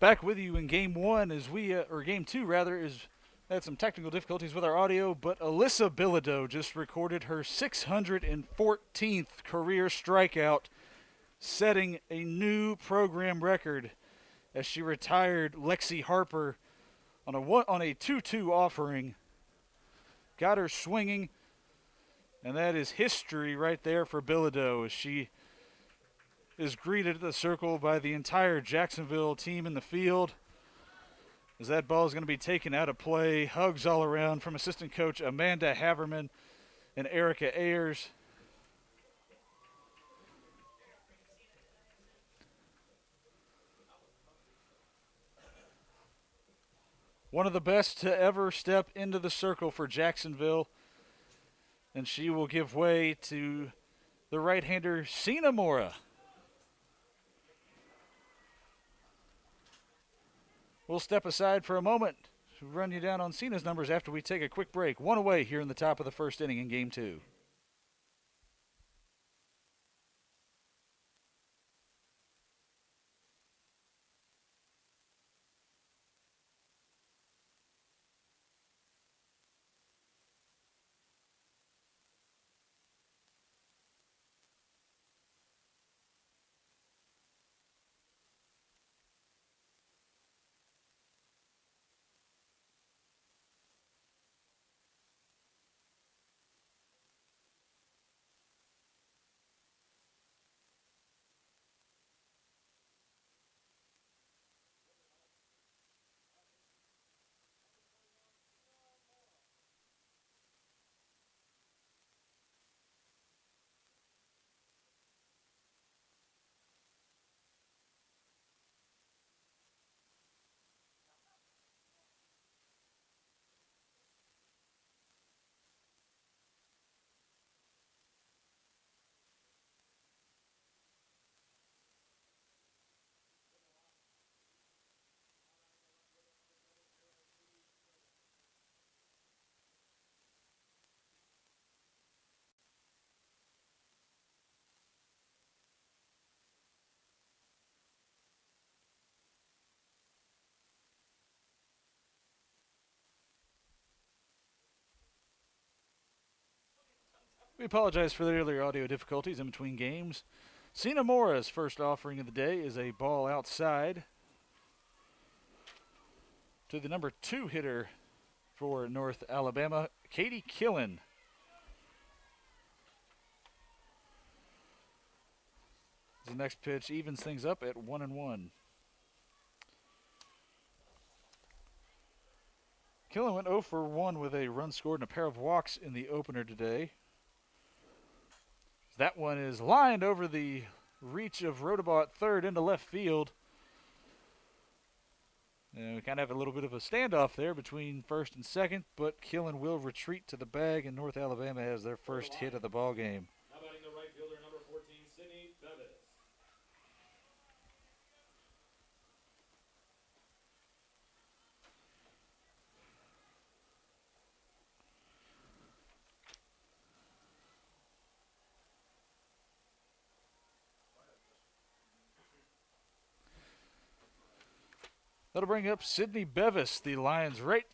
Back with you in game one or game two rather, is had some technical difficulties with our audio, but Alyssa Bilodeau just recorded her 614th career strikeout, setting a new program record as she retired Lexi Harper on a 2-2 offering. Got her swinging, and that is history right there for Bilodeau as she is greeted at the circle by the entire Jacksonville team in the field. As that ball is going to be taken out of play, hugs all around from assistant coach Amanda Haverman and Erica Ayers. One of the best to ever step into the circle for Jacksonville, and she will give way to the right-hander Sina Mora. We'll step aside for a moment to run you down on Sina's numbers after we take a quick break. One away here in the top of the first inning in game two. We apologize for the earlier audio difficulties in between games. Sina Mora's first offering of the day is a ball outside to the number 2 hitter for North Alabama, Katie Killen. The next pitch evens things up at 1-1. Killen went 0 for 1 with a run scored and a pair of walks in the opener today. That one is lined over the reach of Rodabaugh at third into left field. And we kind of have a little bit of a standoff there between first and second, but Killen will retreat to the bag, and North Alabama has their first hit of the ball game. How about the right fielder, number 14, Sydney Bevis? That'll bring up Sydney Bevis, the Lions' right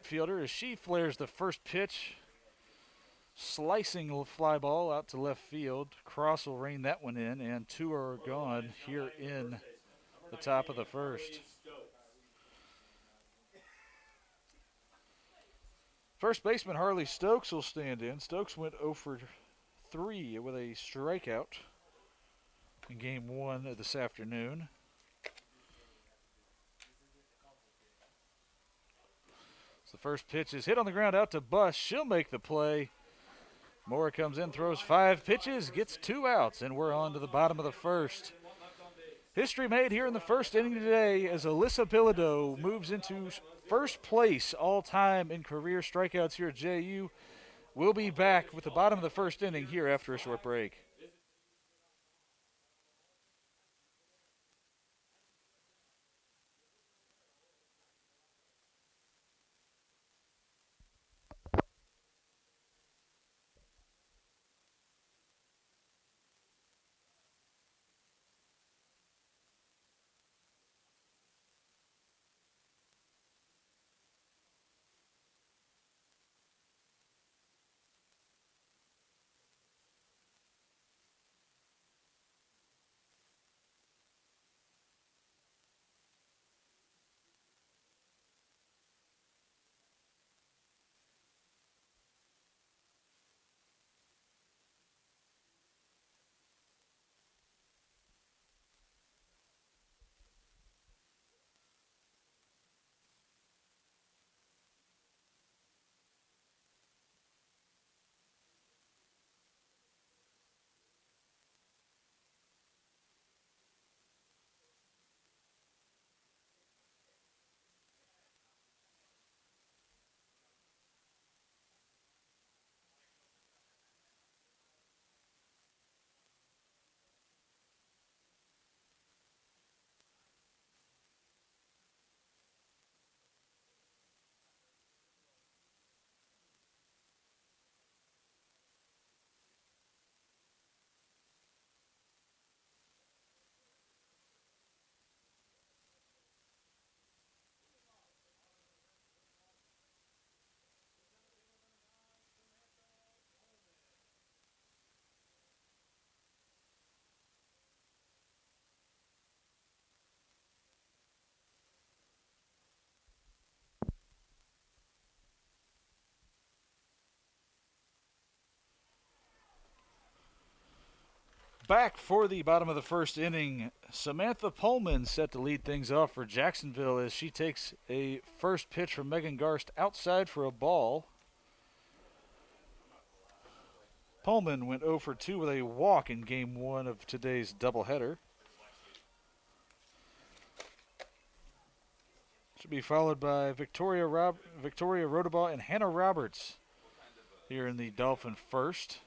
fielder, as she flares the first pitch. Slicing fly ball out to left field. Cross will rein that one in, and 2 are gone here in the top of the first. First baseman Harley Stokes will stand in. Stokes went 0 for 3 with a strikeout in game 1 of this afternoon. The first pitch is hit on the ground out to Buss. She'll make the play. Moore comes in, throws 5 pitches, gets 2 outs, and we're on to the bottom of the first. History made here in the first inning today as Alyssa Bilodeau moves into first place all-time in career strikeouts here at JU. We'll be back with the bottom of the first inning here after a short break. back for the bottom of the first inning. Samantha Pullman set to lead things off for Jacksonville as she takes a first pitch from Megan Garst outside for a ball. Pullman went 0 for 2 with a walk in game 1 of today's doubleheader. Should be followed by Victoria Rodabaugh and Hannah Roberts here in the Dolphin first.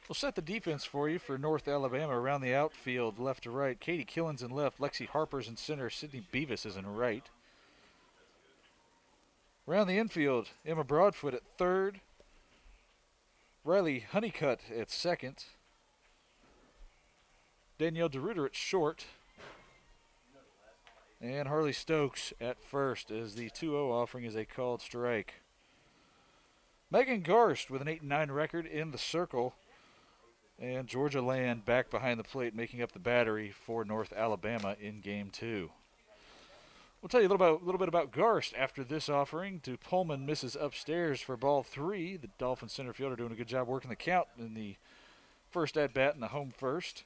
We'll set the defense for you for North Alabama around the outfield, left to right. Katie Killen's in left, Lexi Harper's in center, Sydney Beavis is in right. Around the infield, Emma Broadfoot at third, Riley Honeycutt at second, Danielle DeRuiter at short, and Harley Stokes at first as the 2-0 offering is a called strike. Megan Garst with an 8-9 record in the circle. And Georgia Land back behind the plate, making up the battery for North Alabama in Game 2. We'll tell you a little bit about Garst after this offering to Pullman misses upstairs for ball 3. The Dolphin center fielder doing a good job working the count in the first at-bat in the home first.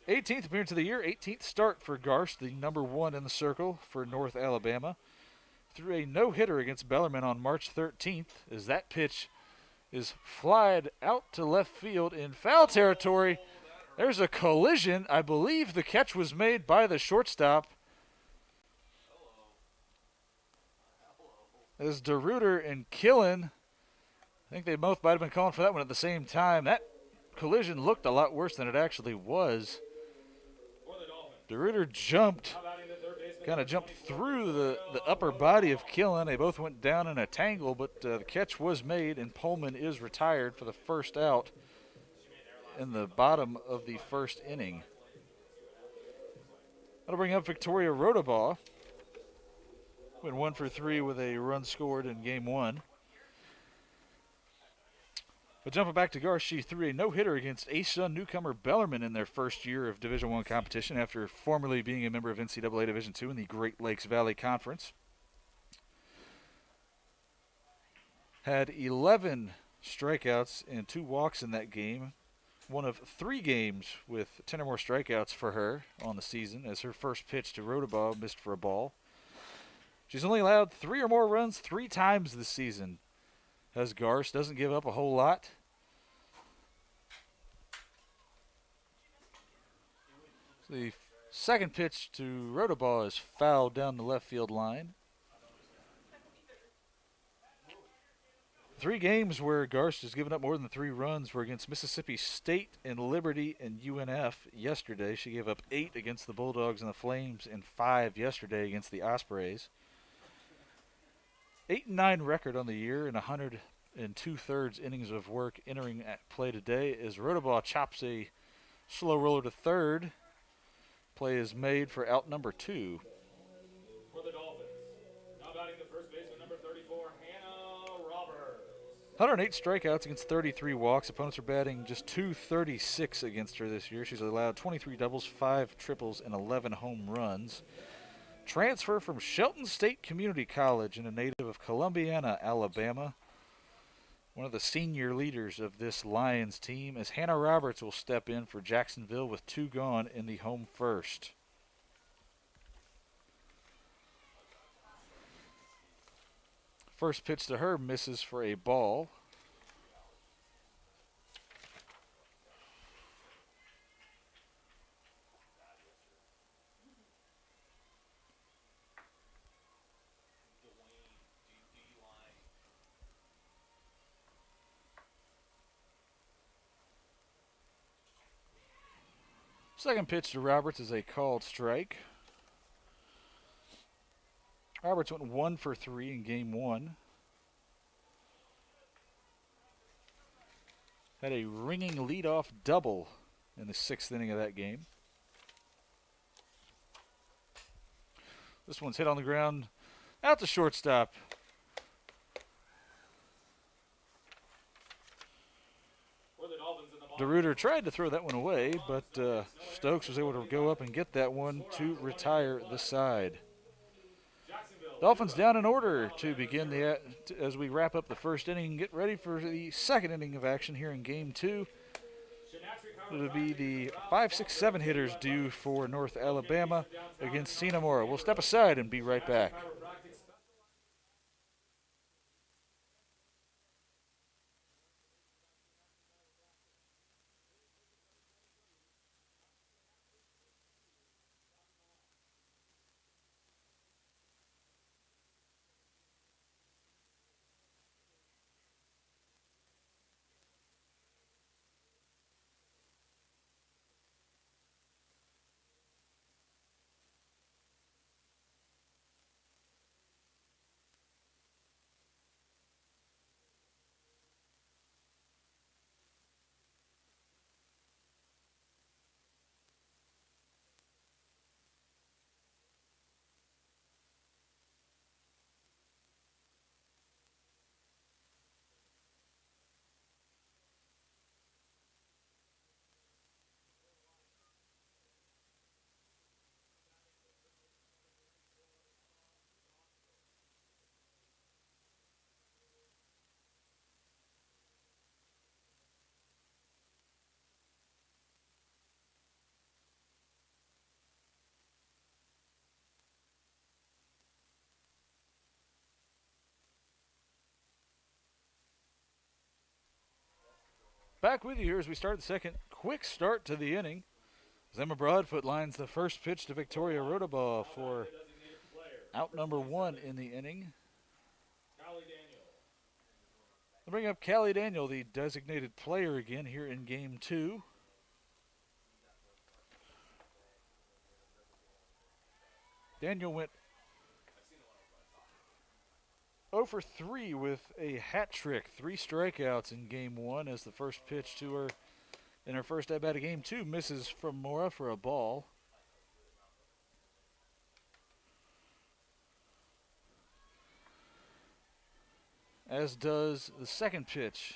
18th appearance of the year, 18th start for Garst, the number 1 in the circle for North Alabama. Threw a no-hitter against Bellarmine on March 13th as that pitch is flied out to left field in foul territory. There's a collision. I believe the catch was made by the shortstop. As DeRuiter and Killen, I think they both might have been calling for that one at the same time. That collision looked a lot worse than it actually was. DeRuiter kind of jumped through the upper body of Killen. They both went down in a tangle, but the catch was made, and Pullman is retired for the first out in the bottom of the first inning. That'll bring up Victoria Rodabaugh. Went 1 for 3 with a run scored in game 1. But jumping back to Garst, she threw a no-hitter against ASUN newcomer Bellarmine in their first year of Division I competition after formerly being a member of NCAA Division II in the Great Lakes Valley Conference. Had 11 strikeouts and 2 walks in that game. One of 3 games with 10 or more strikeouts for her on the season as her first pitch to Rodabaugh missed for a ball. She's only allowed 3 or more runs 3 times this season. As Garst doesn't give up a whole lot. The second pitch to Rodabaugh is fouled down the left field line. 3 games where Garst has given up more than 3 runs were against Mississippi State and Liberty and UNF yesterday. She gave up 8 against the Bulldogs and the Flames and 5 yesterday against the Ospreys. 8-9 record on the year and 100 2/3 innings of work entering at play today as Rodabaugh chops a slow roller to third. Play is made for out number 2. For the Dolphins, now batting the first baseman, number 34, Hannah Roberts. 108 strikeouts against 33 walks. Opponents are batting just .236 against her this year. She's allowed 23 doubles, 5 triples, and 11 home runs. Transfer from Shelton State Community College and a native of Columbiana, Alabama. One of the senior leaders of this Lions team as Hannah Roberts will step in for Jacksonville with 2 gone in the home first. First pitch to her misses for a ball. Second pitch to Roberts is a called strike. Roberts went 1 for 3 in game 1. Had a ringing leadoff double in the 6th inning of that game. This one's hit on the ground out to shortstop. DeRuiter tried to throw that one away, but Stokes was able to go up and get that one to retire the side. Jacksonville Dolphins down in order to begin as we wrap up the first inning and get ready for the second inning of action here in Game 2. It'll be the 5, 6, 7 hitters due for North Alabama against Sinamora. We'll step aside and be right back. Back with you here as we start the second. Quick start to the inning. Emma Broadfoot lines the first pitch to Victoria Rodabaugh for out number 1 in the inning. I'll bring up Callie Daniel, the designated player again here in Game 2. Daniel went 0 for 3 with a hat trick, 3 strikeouts in Game 1 as the first pitch to her in her first at bat of Game 2 misses from Mora for a ball. As does the second pitch.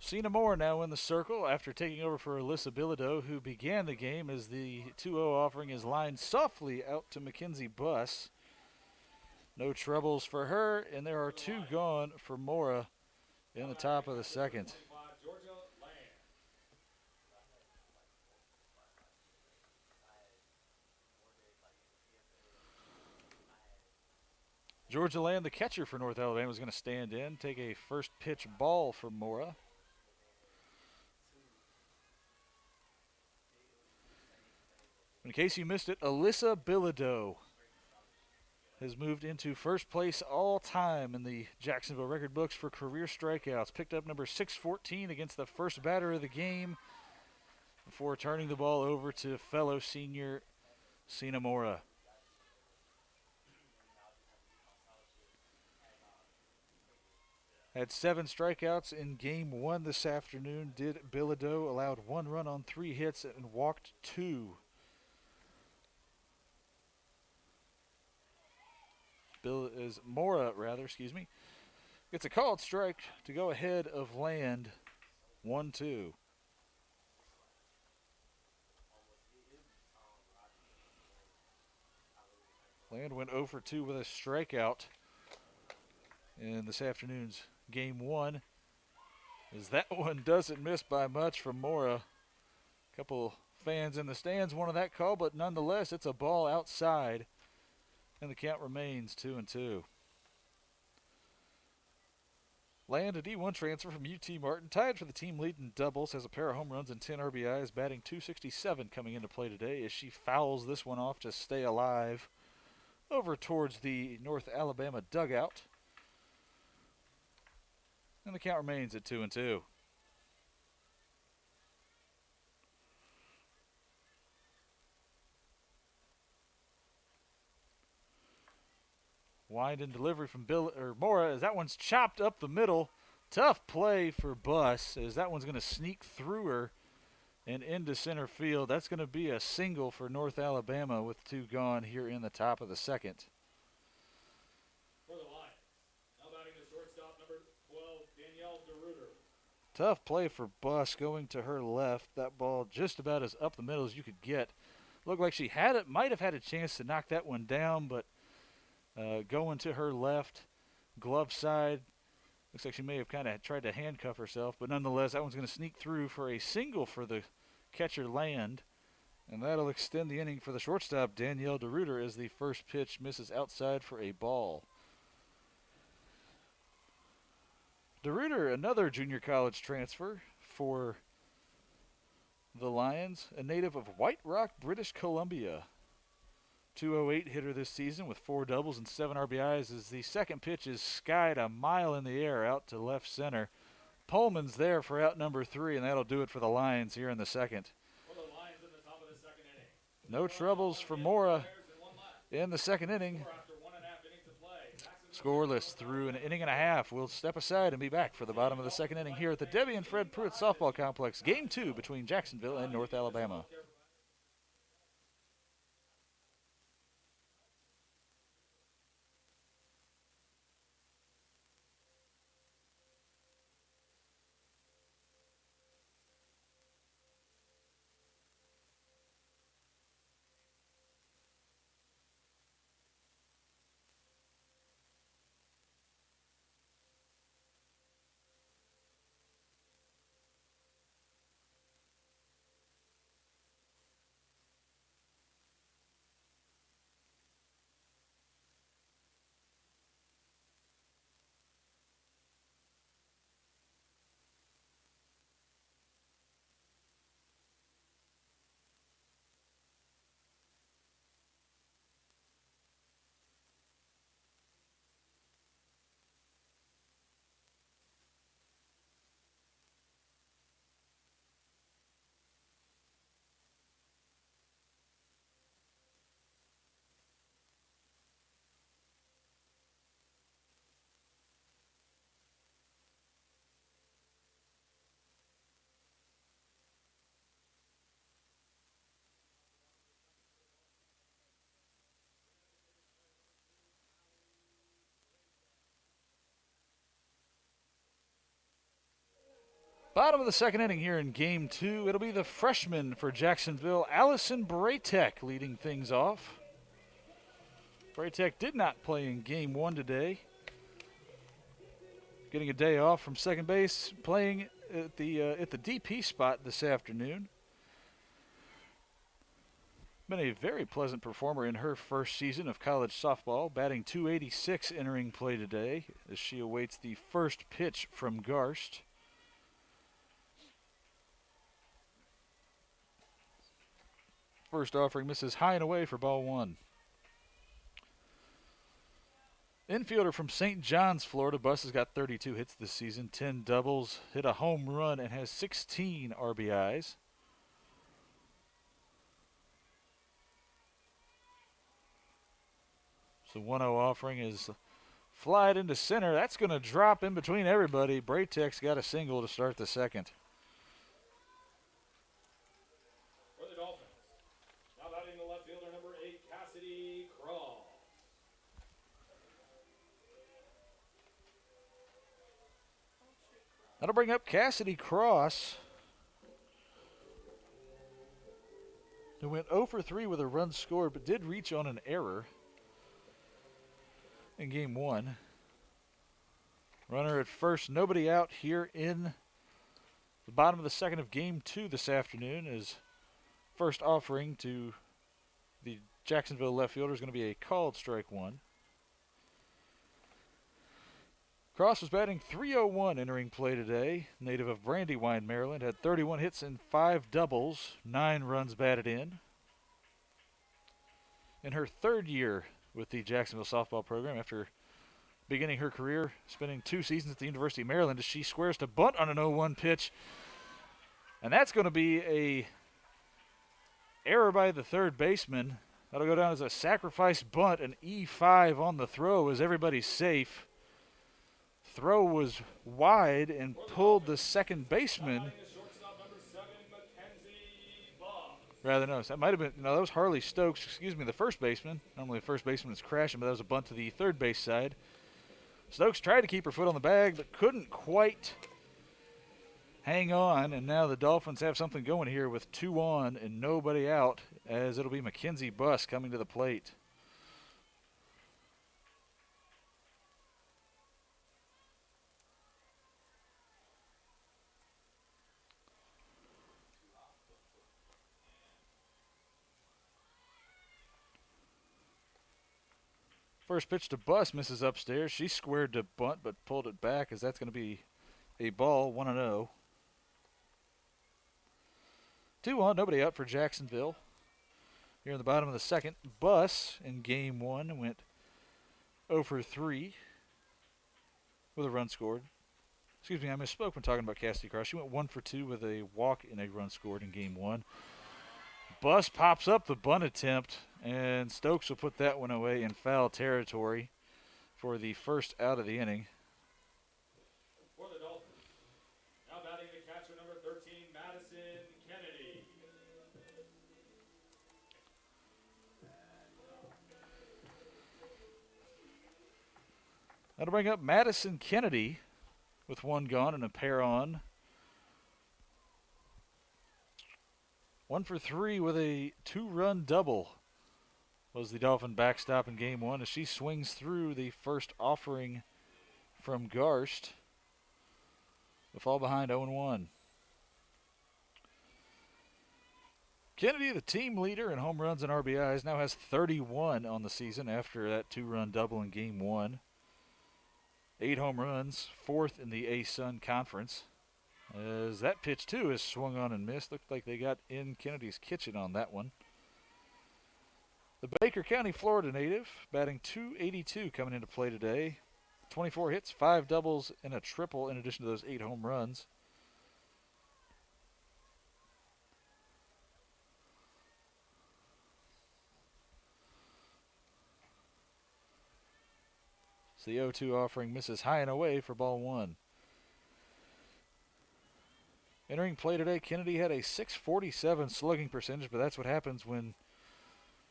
Cena Moore now in the circle after taking over for Alyssa Bilodeau, who began the game as the 2-0 offering is lined softly out to Mackenzie Buss. No troubles for her, and there are 2 gone for Mora in the top of the second. Georgia Land, the catcher for North Alabama, is going to stand in, take a first pitch ball from Mora. In case you missed it, Alyssa Bilodeau has moved into first place all time in the Jacksonville record books for career strikeouts. Picked up number 614 against the first batter of the game before turning the ball over to fellow senior Cena Mora. Had 7 strikeouts in Game 1 this afternoon. Did Bilodeau, allowed 1 run on 3 hits and walked 2. Mora gets a called strike to go ahead of Land 1-2. Land went 0 for 2 with a strikeout in this afternoon's Game 1. As that one doesn't miss by much from Mora. A couple fans in the stands wanted that call, but nonetheless, it's a ball outside. And the count remains 2-2. Land, a D1 transfer from UT Martin, tied for the team lead in doubles, has a pair of home runs and 10 RBIs, batting .267 coming into play today as she fouls this one off to stay alive over towards the North Alabama dugout. And the count remains at 2-2. Wind and delivery from Mora as that one's chopped up the middle. Tough play for Buss as that one's going to sneak through her and into center field. That's going to be a single for North Alabama with 2 gone here in the top of the second. For the Lions, now batting the shortstop, number 12, Danielle DeRuiter. Tough play for Buss going to her left. That ball just about as up the middle as you could get. Looked like she might have had a chance to knock that one down, but going to her left, glove side. Looks like she may have kind of tried to handcuff herself, but nonetheless, that one's going to sneak through for a single for the catcher Land. And that'll extend the inning for the shortstop, Danielle DeRuiter, as the first pitch misses outside for a ball. DeRuiter, another junior college transfer for the Lions, a native of White Rock, British Columbia. 208 hitter this season with 4 doubles and 7 RBIs as the second pitch is skied a mile in the air out to left center. Pullman's there for out number 3, and that'll do it for the Lions here in the second. No troubles for Mora in the second inning. Scoreless through an inning and a half. We'll step aside and be back for the bottom of the second inning here at the Debbie and Fred Pruitt Softball Complex. Game 2 between Jacksonville and North Alabama. Bottom of the second inning here in Game 2. It'll be the freshman for Jacksonville, Alison Braytech, leading things off. Braytech did not play in Game 1 today. Getting a day off from second base, playing at the DP spot this afternoon. Been a very pleasant performer in her first season of college softball, batting .286 entering play today as she awaits the first pitch from Garst. First offering misses high and away for ball 1. Infielder from St. John's, Florida. Buss has got 32 hits this season, 10 doubles, hit a home run, and has 16 RBIs. So 1-0 offering is flied into center. That's going to drop in between everybody. Braytech's got a single to start the second. That'll bring up Cassidy Cross, who went 0 for 3 with a run scored, but did reach on an error in Game 1. Runner at first, nobody out here in the bottom of the second of Game 2 this afternoon. Is first offering to the Jacksonville left fielder is going to be a called strike 1. Cross was batting .301 entering play today. Native of Brandywine, Maryland. Had 31 hits and 5 doubles. 9 runs batted in. In her third year with the Jacksonville softball program, after beginning her career, spending 2 seasons at the University of Maryland, as she squares to bunt on an 0-1 pitch. And that's going to be a error by the third baseman. That'll go down as a sacrifice bunt, an E5 on the throw as everybody's safe. Throw was wide and pulled the second baseman. Rather, no, that might have been, no, that was Harley Stokes, the first baseman. Normally the first baseman is crashing, but that was a bunt to the third base side. Stokes tried to keep her foot on the bag, but couldn't quite hang on, and now the Dolphins have something going here with 2 on and nobody out, as it'll be Mackenzie Buss coming to the plate. First pitch to Buss misses upstairs. She squared to bunt but pulled it back, as that's going to be a ball, 1-0. 2 on, nobody out for Jacksonville. Here in the bottom of the second, Buss in game 1 went 0 for 3 with a run scored. Excuse me, I misspoke when talking about Cassidy Cross. She went 1 for 2 with a walk and a run scored in game 1. Buss pops up the bunt attempt, and Stokes will put that one away in foul territory for the first out of the inning. For the Dolphins, now batting the catcher, number 13, Madison Kennedy. That'll bring up Madison Kennedy with 1 gone and a pair on. 1 for 3 with a 2-run double was the Dolphin backstop in game 1 as she swings through the first offering from Garst. The fall behind 0-1. Kennedy, the team leader in home runs and RBIs, now has 31 on the season after that 2-run double in game 1. 8 home runs, 4th in the A-Sun Conference. As that pitch, too, is swung on and missed. Looked like they got in Kennedy's kitchen on that one. The Baker County, Florida native, batting .282 coming into play today. 24 hits, 5 doubles, and a triple in addition to those 8 home runs. So the 0-2 offering misses high and away for ball 1. Entering play today, Kennedy had a .647 slugging percentage, but that's what happens when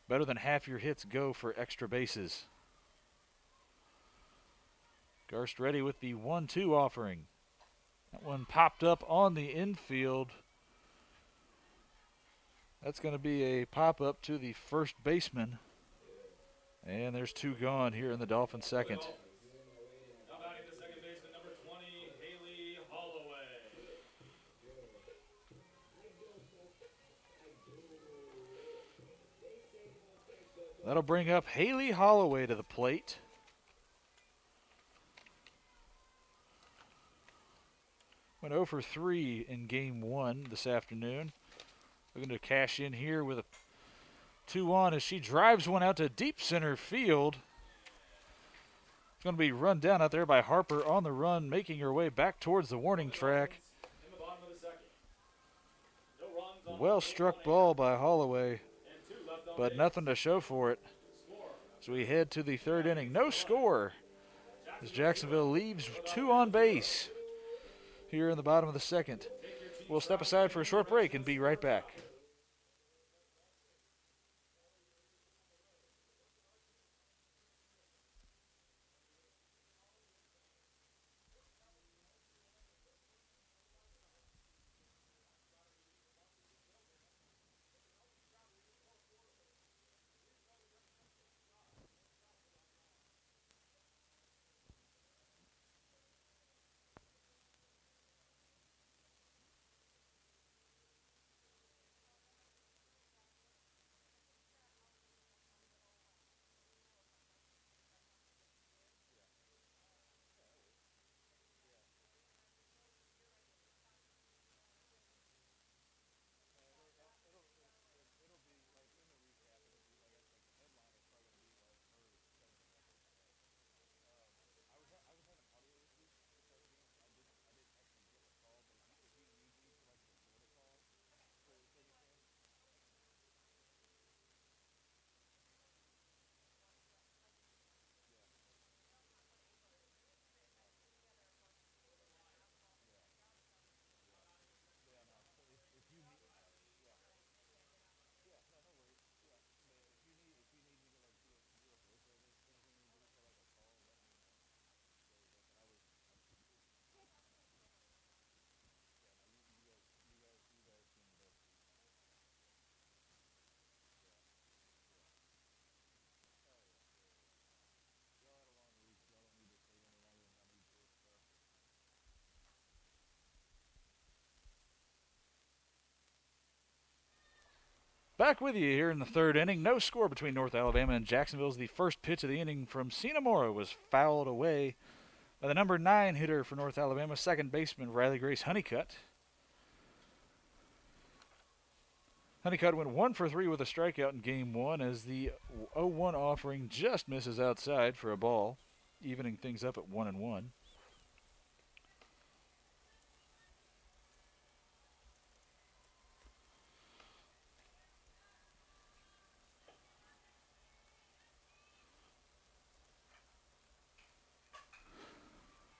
better than half your hits go for extra bases. Garst ready with the 1-2 offering. That one popped up on the infield. That's going to be a pop-up to the first baseman. And there's 2 gone here in the Dolphins' second. Now batting the second baseman, number 20, Haley Holloway. That'll bring up Haley Holloway to the plate. Went 0 for 3 in game 1 this afternoon. Looking to cash in here with a 2 on as she drives one out to deep center field. It's going to be run down out there by Harper on the run, making her way back towards the warning track. In the bottom of the second. No runs on Well struck ball by Holloway, and 2 left on but base. nothing to show for it. Score. So we head to the 3rd inning. No score as Jacksonville leaves 2 on base here in the bottom of the second. We'll step aside for a short break and be right back. Back with you here in the third inning. No score between North Alabama and Jacksonville as the first pitch of the inning from Cinnamora was fouled away by the number 9 hitter for North Alabama, second baseman Riley Grace Honeycutt. Honeycutt went 1 for 3 with a strikeout in game 1 as the 0-1 offering just misses outside for a ball, evening things up at 1-1.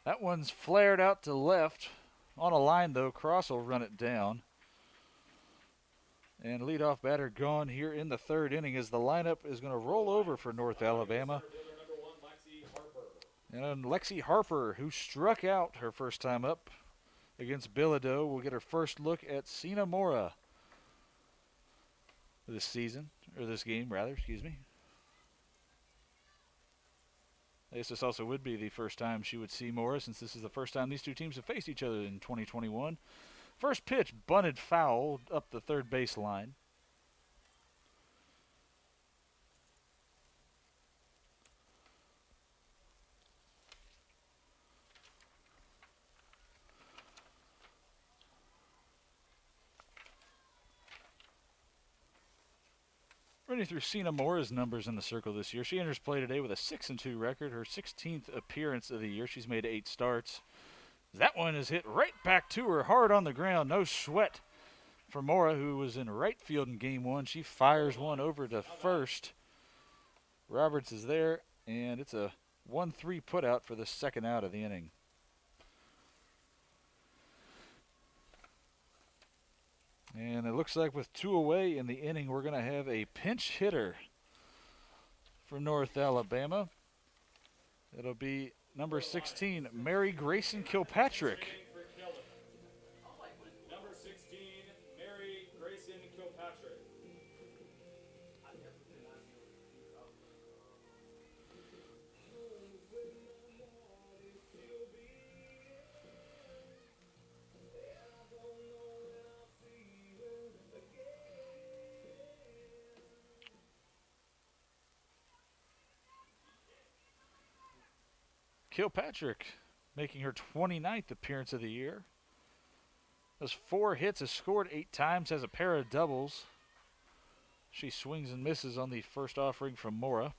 That one's flared out to left. On a line, though. Cross will run it down. And leadoff batter gone here in the third inning as the lineup is going to roll over for North Alabama. And Lexi Harper, who struck out her first time up against Bilodeau, will get her first look at Cinnamora this season, or this game, rather, excuse me. I guess this also would be the first time she would see Mora, since this is the first time these two teams have faced each other in 2021. First pitch, bunted foul up the third base line. Running through Cinnamora's numbers in the circle this year. She enters play today with a 6-2 record, her 16th appearance of the year. She's made 8 starts. That one is hit right back to her, hard on the ground. No sweat for Mora, who was in right field in game 1. She fires one over to first. Roberts is there, and it's a 1-3 putout for the second out of the inning. And it looks like with 2 away in the inning, we're going to have a pinch hitter for North Alabama. It'll be number 16, Mary Grayson Kilpatrick. Number 16, Mary Grayson Kilpatrick. Kilpatrick making her 29th appearance of the year. Has 4 hits, has scored 8 times, has a pair of doubles. She swings and misses on the first offering from Mora.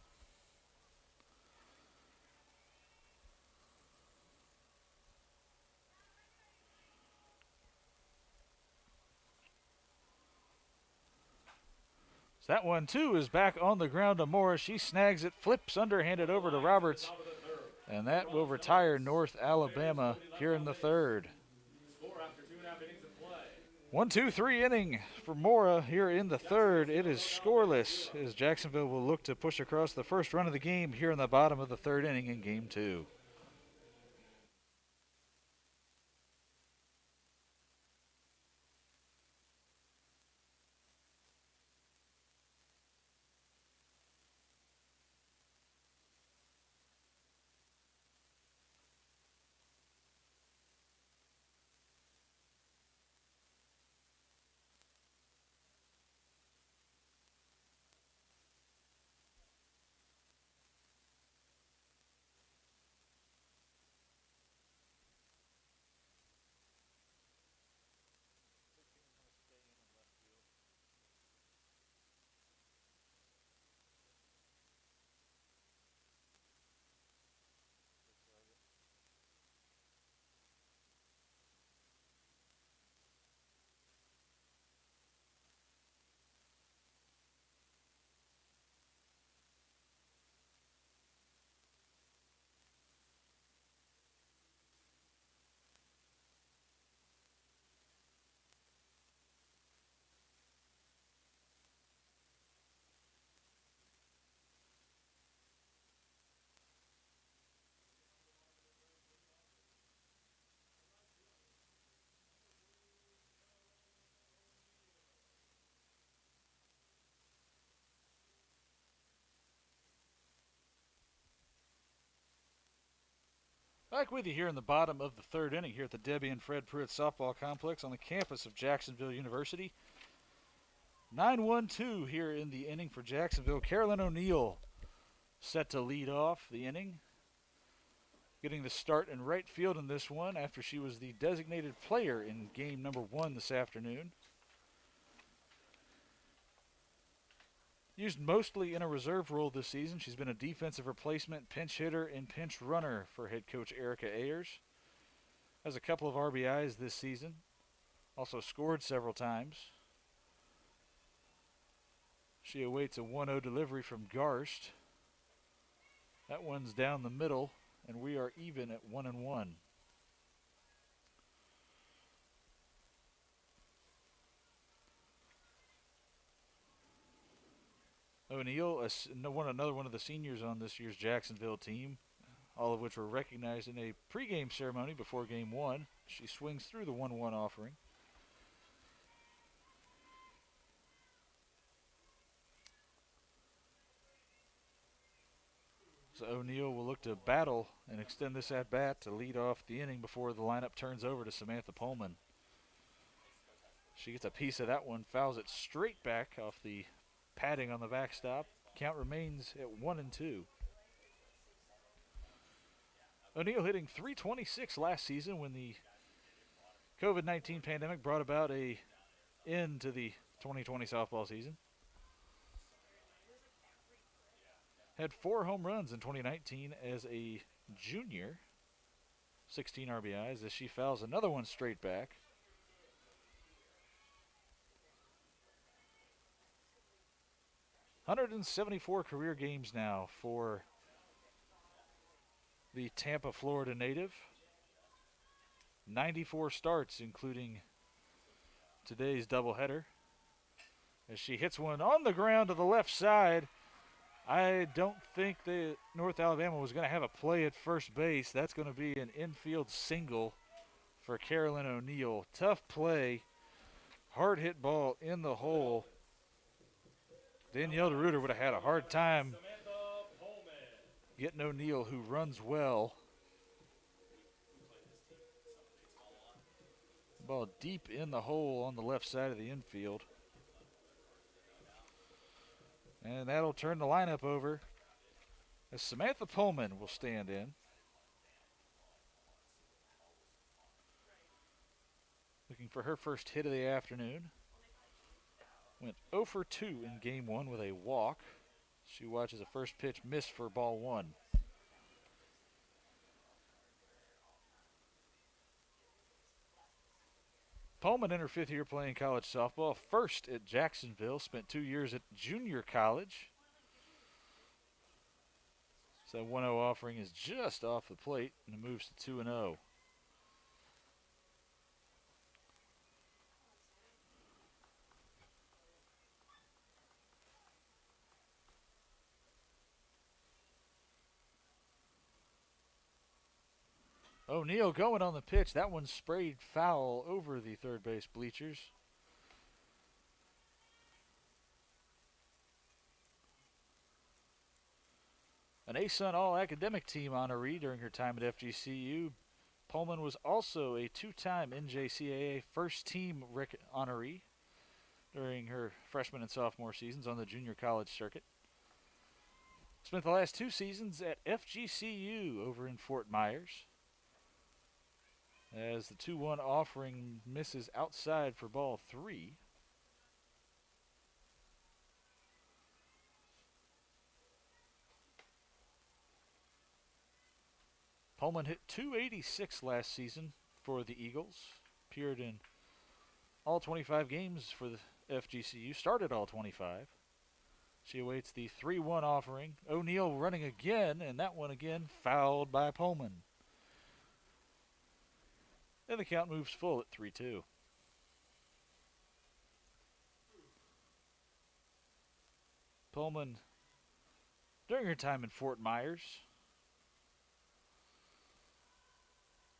So that one, too, is back on the ground to Mora. She snags it, flips underhanded over to Roberts. And that will retire North Alabama here in the third. 1-2-3 inning for Mora here in the third. It is scoreless as Jacksonville will look to push across the first run of the game here in the bottom of the third inning in game 2. Back with you here in the bottom of the third inning here at the Debbie and Fred Pruitt Softball Complex on the campus of Jacksonville University. 9-1-2 here in the inning for Jacksonville. Carolyn O'Neill set to lead off the inning, getting the start in right field in this one after she was the designated player in game number 1 this afternoon. Used mostly in a reserve role this season, she's been a defensive replacement, pinch hitter, and pinch runner for head coach Erica Ayers. Has a couple of RBIs this season. Also scored several times. She awaits a 1-0 delivery from Garst. That one's down the middle, and we are even at 1-1. O'Neill, another one of the seniors on this year's Jacksonville team, all of which were recognized in a pregame ceremony before Game 1. She swings through the 1-1 offering. So O'Neill will look to battle and extend this at-bat to lead off the inning before the lineup turns over to Samantha Pullman. She gets a piece of that one, fouls it straight back off the padding on the backstop. Count remains at 1-2. O'Neill hitting .326 last season when the COVID-19 pandemic brought about an end to the 2020 softball season. Had 4 home runs in 2019 as a junior, 16 RBIs, as she fouls another one straight back. .174 career games now for the Tampa, Florida native. 94 starts, including today's doubleheader. As she hits one on the ground to the left side. I don't think that North Alabama was going to have a play at first base. That's going to be an infield single for Carolyn O'Neill. Tough play. Hard hit ball in the hole. Danielle DeRuiter would have had a hard time getting O'Neill, who runs well. Ball deep in the hole on the left side of the infield. And that'll turn the lineup over as Samantha Pullman will stand in. Looking for her first hit of the afternoon. Went 0 for 2 in game 1 with a walk. She watches a first pitch miss for ball 1. Pullman in her 5th year playing college softball. First at Jacksonville. Spent 2 years at junior college. So that 1-0 offering is just off the plate and it moves to 2-0. O'Neill going on the pitch. That one sprayed foul over the third base bleachers. An ASUN All-Academic Team honoree during her time at FGCU. Pullman was also a 2-time NJCAA first-team honoree during her freshman and sophomore seasons on the junior college circuit. Spent the last 2 seasons at FGCU over in Fort Myers. As the 2-1 offering misses outside for ball 3. Pullman hit .286 last season for the Eagles. Appeared in all 25 games for the FGCU. Started all 25. She awaits the 3-1 offering. O'Neill running again, and that one again fouled by Pullman. And the count moves full at 3-2. Pullman, during her time in Fort Myers,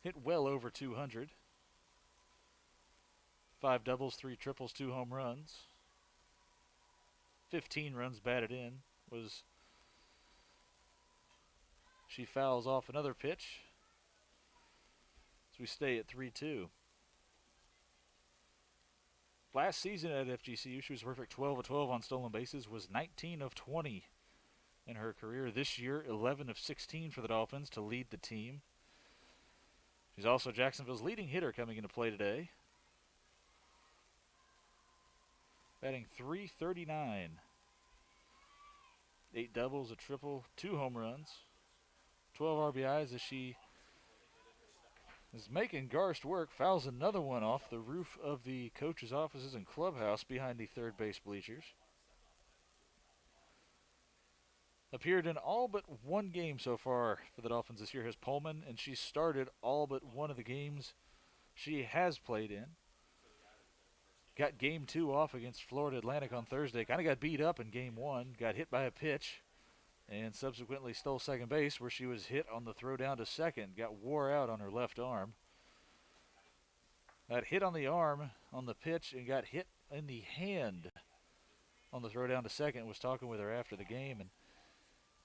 hit well over 200. 5 doubles, 3 triples, 2 home runs. 15 runs batted in. She fouls off another pitch. So we stay at 3-2. last season at FGCU, she was perfect 12 of 12 on stolen bases, was 19 of 20 in her career. This year, 11 of 16 for the Dolphins to lead the team. She's also Jacksonville's leading hitter coming into play today. Batting .339. 8 doubles, a triple, 2 home runs, 12 RBIs as she is making Garst work. Fouls another one off the roof of the coach's offices and clubhouse behind the third base bleachers. Appeared in all but one game so far for the Dolphins this year has Pullman, and she started all but one of the games she has played in. Got game 2 off against Florida Atlantic on Thursday. Kind of got beat up in game 1, got hit by a pitch, and subsequently stole second base where she was hit on the throw down to second. Got wore out on her left arm. Got hit on the arm on the pitch and got hit in the hand on the throw down to second. Was talking with her after the game, and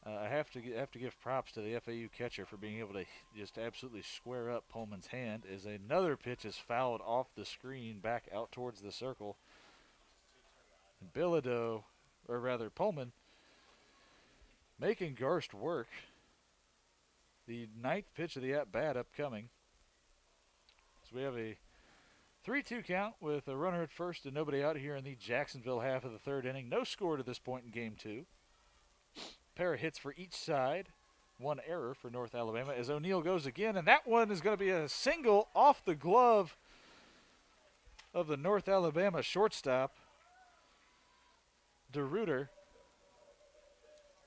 I have to give props to the FAU catcher for being able to just absolutely square up Pullman's hand as another pitch is fouled off the screen back out towards the circle. And Pullman, making Garst work. The 9th pitch of the at-bat upcoming. So we have a 3-2 count with a runner at first and nobody out here in the Jacksonville half of the third inning. No score to this point in game 2. Pair of hits for each side. One error for North Alabama as O'Neal goes again, and that one is going to be a single off the glove of the North Alabama shortstop, DeRuiter.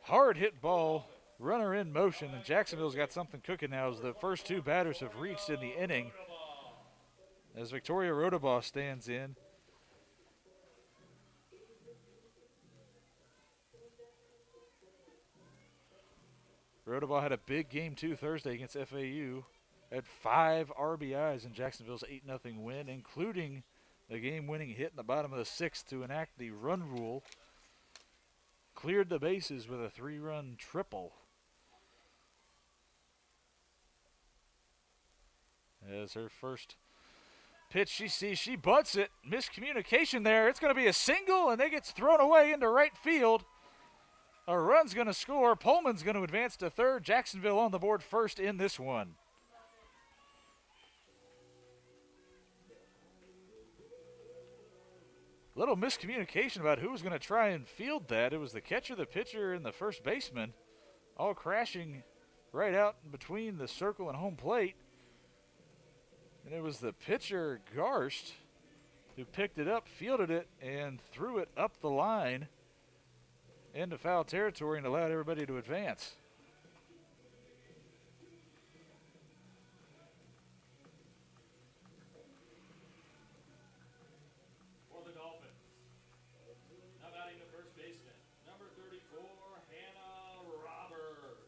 Hard hit ball, runner in motion, and Jacksonville's got something cooking now as the first 2 batters have reached in the inning as Victoria Rodabaugh stands in. Rodabaugh had a big game 2 Thursday against FAU. Had 5 RBIs in Jacksonville's 8-0 win, including the game-winning hit in the bottom of the 6th to enact the run rule. Cleared the bases with a 3-run triple. As her first pitch she sees, she butts it. Miscommunication there. It's going to be a single, and it gets thrown away into right field. A run's going to score. Pullman's going to advance to third. Jacksonville on the board first in this one. Little miscommunication about who was going to try and field that. It was the catcher, the pitcher, and the first baseman all crashing right out in between the circle and home plate. And it was the pitcher, Garst, who picked it up, fielded it, and threw it up the line into foul territory and allowed everybody to advance. For the Dolphins, now batting the first baseman, number 34, Hannah Roberts.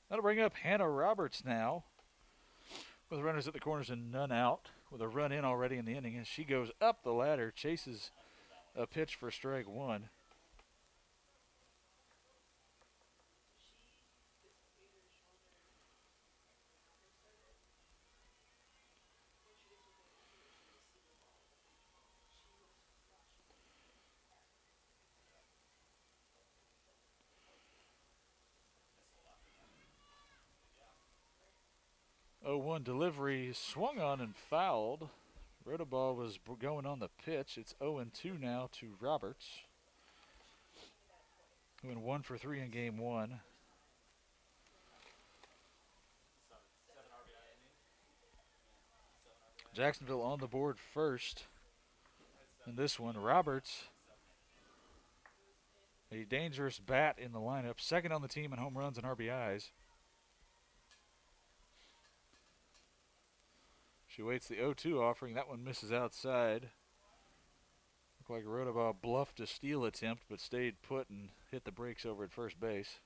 That'll bring up Hannah Roberts now with runners at the corners and none out, with a run in already in the inning as she goes up the ladder, chases a pitch for strike 1. Oh, 0-1 delivery swung on and fouled. Rodabaugh was going on the pitch. It's 0-2 now to Roberts, who went 1 for 3 in game 1. Jacksonville on the board first in this one. Roberts, a dangerous bat in the lineup, second on the team in home runs and RBIs. She waits the 0-2 offering. That one misses outside. Looked like Rodabaugh bluffed a steal attempt, but stayed put and hit the brakes over at first base.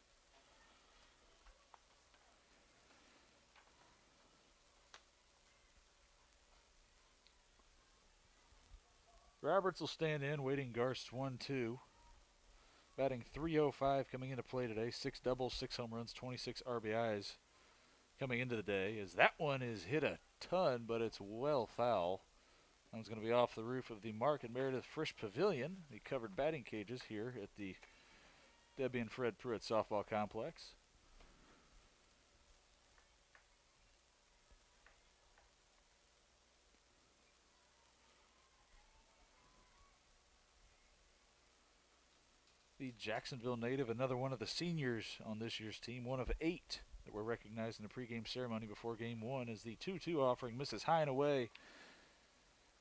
Roberts will stand in, waiting Garst's 1-2. batting .305 coming into play today. 6 doubles, 6 home runs, 26 RBIs coming into the day. As that one is hit a ton, but it's well foul. That one's going to be off the roof of the Mark and Meredith Frisch Pavilion, the covered batting cages here at the Debbie and Fred Pruitt Softball Complex. The Jacksonville native, another one of the seniors on this year's team, one of 8 that were recognized in the pregame ceremony before Game 1, is the 2-2 offering. Misses high and away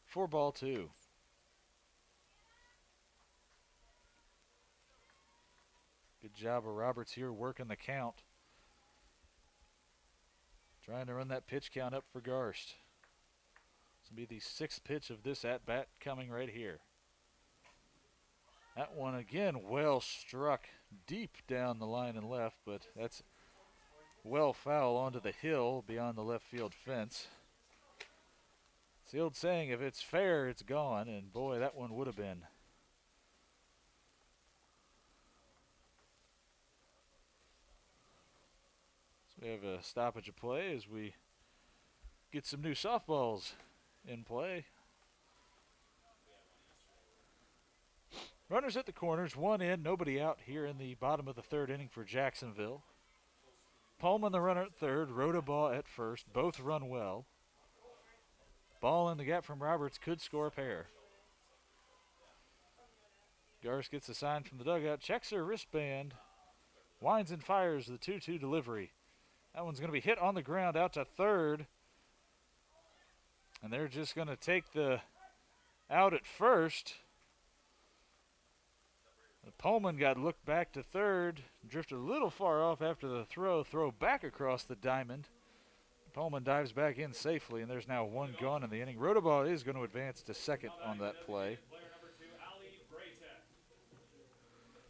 for ball 2. Good job of Roberts here working the count. Trying to run that pitch count up for Garst. This will be the 6th pitch of this at-bat coming right here. That one again well struck deep down the line and left, but that's well foul onto the hill beyond the left field fence. It's the old saying, if it's fair, it's gone, and boy, that one would have been. So we have a stoppage of play as we get some new softballs in play. Runners at the corners, 1 in, nobody out here in the bottom of the 3rd inning for Jacksonville. Pullman, the runner at 3rd, Rodabaugh at 1st. Both run well. Ball in the gap from Roberts, could score a pair. Garst gets a sign from the dugout, checks her wristband, winds and fires the 2-2 delivery. That one's going to be hit on the ground out to 3rd. And they're just going to take the out at 1st. Pullman got looked back to 3rd, drifted a little far off after the throw back across the diamond. Pullman dives back in safely, and there's now 1 gone in the inning. Rodabaugh is going to advance to 2nd on that play.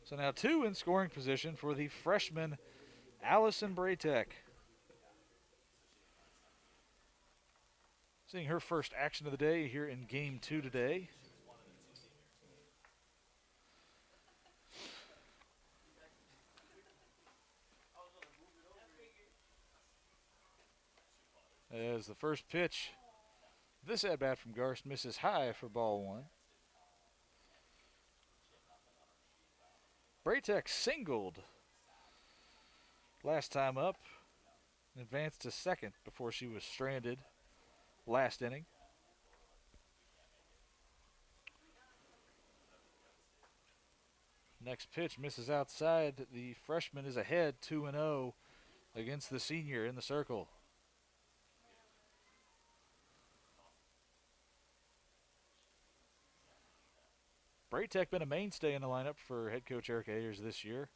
So now 2 in scoring position for the freshman Alison Braytech. Seeing her first action of the day here in Game 2 today. As the first pitch, this at-bat from Garst misses high for ball 1. Braytech singled last time up and advanced to 2nd before she was stranded last inning. Next pitch misses outside. The freshman is ahead 2-0 against the senior in the circle. Braytech been a mainstay in the lineup for head coach Eric Ayers this year.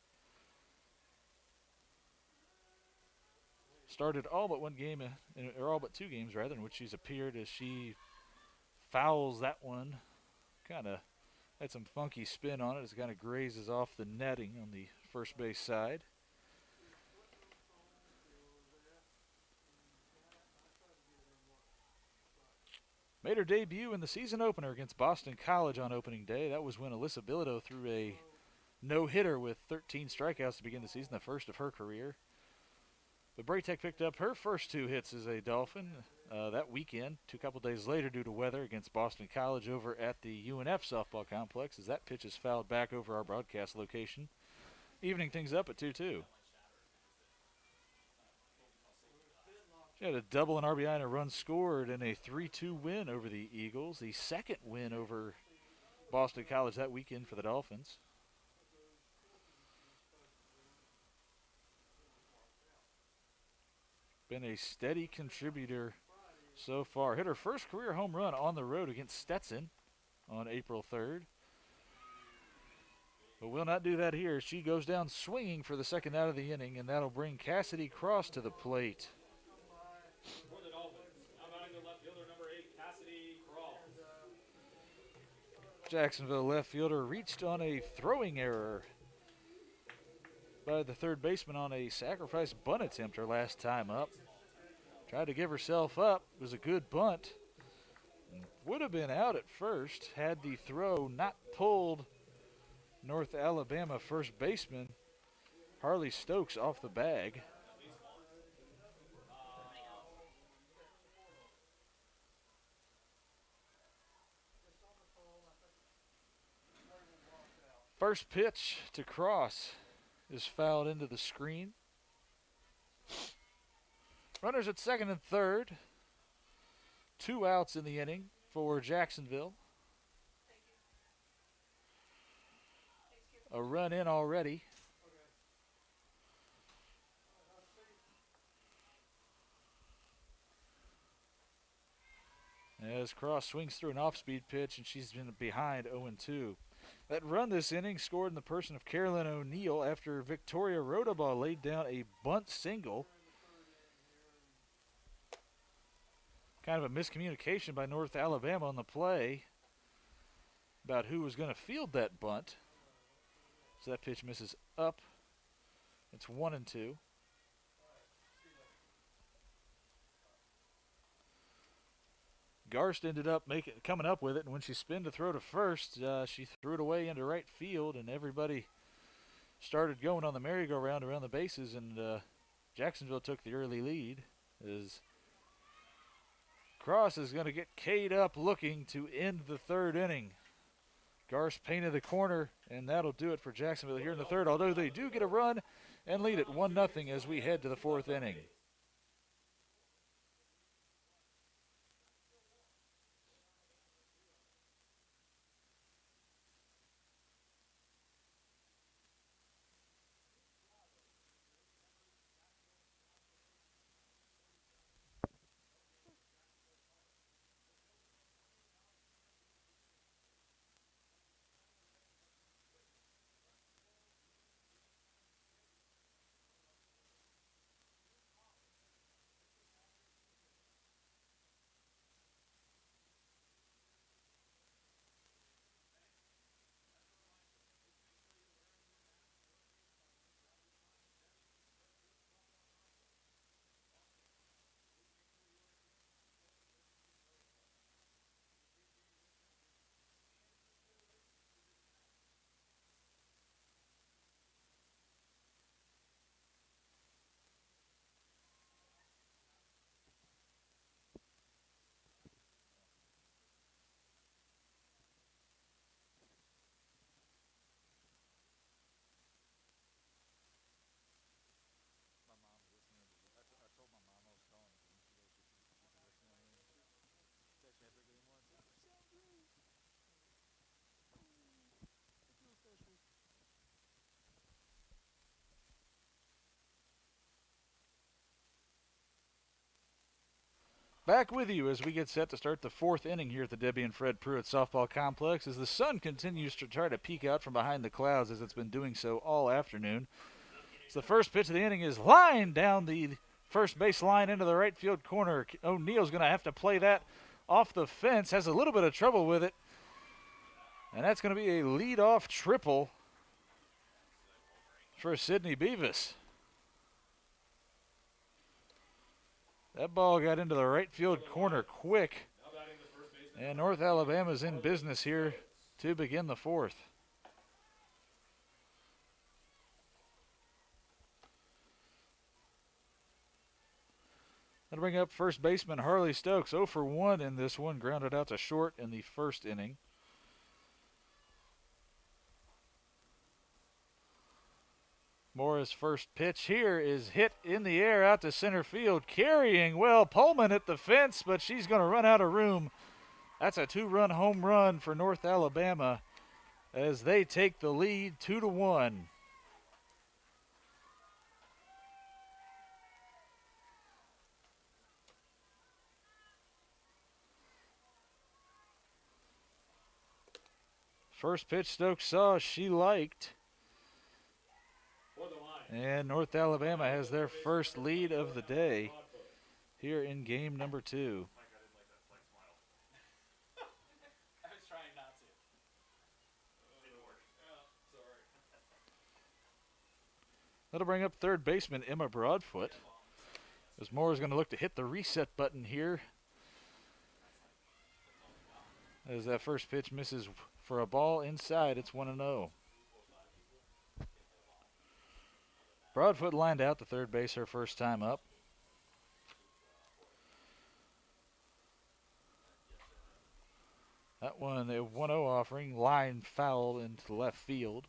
Started all but 1 game, or all but 2 games rather, in which she's appeared as she fouls that one. Kind of had some funky spin on it as it kind of grazes off the netting on the first base side. Made her debut in the season opener against Boston College on opening day. That was when Alyssa Bilodeau threw a no-hitter with 13 strikeouts to begin the season, the first of her career. But Braytech picked up her first 2 hits as a Dolphin that weekend, a couple days later due to weather against Boston College over at the UNF softball complex, as that pitch is fouled back over our broadcast location, evening things up at 2-2. She had a double, an RBI, and a run scored in a 3-2 win over the Eagles, the 2nd win over Boston College that weekend for the Dolphins. Been a steady contributor so far. Hit her first career home run on the road against Stetson on April 3rd. But will not do that here. She goes down swinging for the 2nd out of the inning, and that'll bring Cassidy Cross to the plate. For the Dolphins, now batting the left fielder, number 8, Cassidy Cross. Jacksonville left fielder reached on a throwing error by the 3rd baseman on a sacrifice bunt attempt her last time up. Tried to give herself up. It was a good bunt. Would have been out at first had the throw not pulled North Alabama first baseman Harley Stokes off the bag. First pitch to Cross is fouled into the screen. Runners at second and third. 2 outs in the inning for Jacksonville. A run in already. As Cross swings through an off-speed pitch, and she's been behind 0-2. That run this inning scored in the person of Carolyn O'Neill after Victoria Rodabaugh laid down a bunt single. Kind of a miscommunication by North Alabama on the play about who was going to field that bunt. So that pitch misses up. It's 1-2. Garst ended up coming up with it, and when she spun to throw to first, she threw it away into right field, and everybody started going on the merry-go-round around the bases, and Jacksonville took the early lead as Cross is going to get K'd up looking to end the third inning. Garst painted the corner, and that'll do it for Jacksonville here in the third, although they do get a run and lead it 1-0 as we head to the fourth inning. Back with you as we get set to start the fourth inning here at the Debbie and Fred Pruitt Softball Complex as the sun continues to try to peek out from behind the clouds as it's been doing so all afternoon. So the first pitch of the inning is lined down the first base line into the right field corner. O'Neill's going to have to play that off the fence, has a little bit of trouble with it. And that's going to be a leadoff triple for Sydney Beavis. That ball got into the right field corner quick. And North Alabama's in business here to begin the fourth. That'll bring up first baseman Harley Stokes. 0 for 1 in this one, grounded out to short in the first inning. Morris' first pitch here is hit in the air out to center field. Carrying, well, Pullman at the fence, but she's going to run out of room. That's a 2-run home run for North Alabama as they take the lead 2-1. First pitch Stokes saw she liked. And North Alabama has their first lead of the day here in game number 2. I was trying not to. Didn't work. Yeah, sorry. That'll bring up third baseman Emma Broadfoot. As Moore is going to look to hit the reset button here. As that first pitch misses for a ball inside, it's 1-0. Broadfoot lined out to third base her first time up. That one, a 1-0 offering, line foul into left field.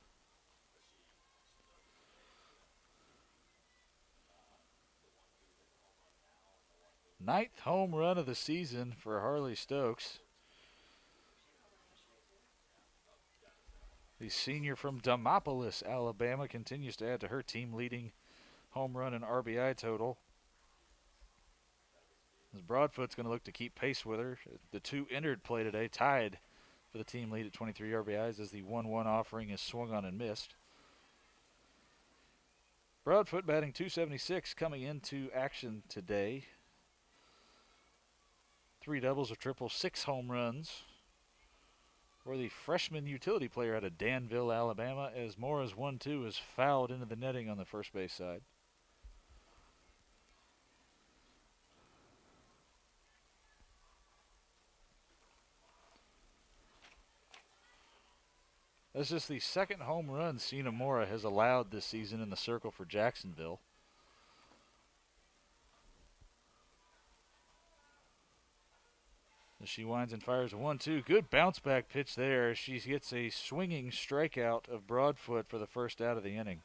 Ninth home run of the season for Harley Stokes. The senior from Demopolis, Alabama, continues to add to her team-leading home run and RBI total. As Broadfoot's going to look to keep pace with her. The two entered play today, tied for the team lead at 23 RBIs as the 1-1 offering is swung on and missed. Broadfoot batting .276 coming into action today. 3 doubles, a triple, 6 home runs for the freshman utility player out of Danville, Alabama, as Mora's 1-2 is fouled into the netting on the first base side. That's just the second home run Cena Mora has allowed this season in the circle for Jacksonville. As she winds and fires a 1-2. Good bounce back pitch there. She gets a swinging strikeout of Broadfoot for the first out of the inning.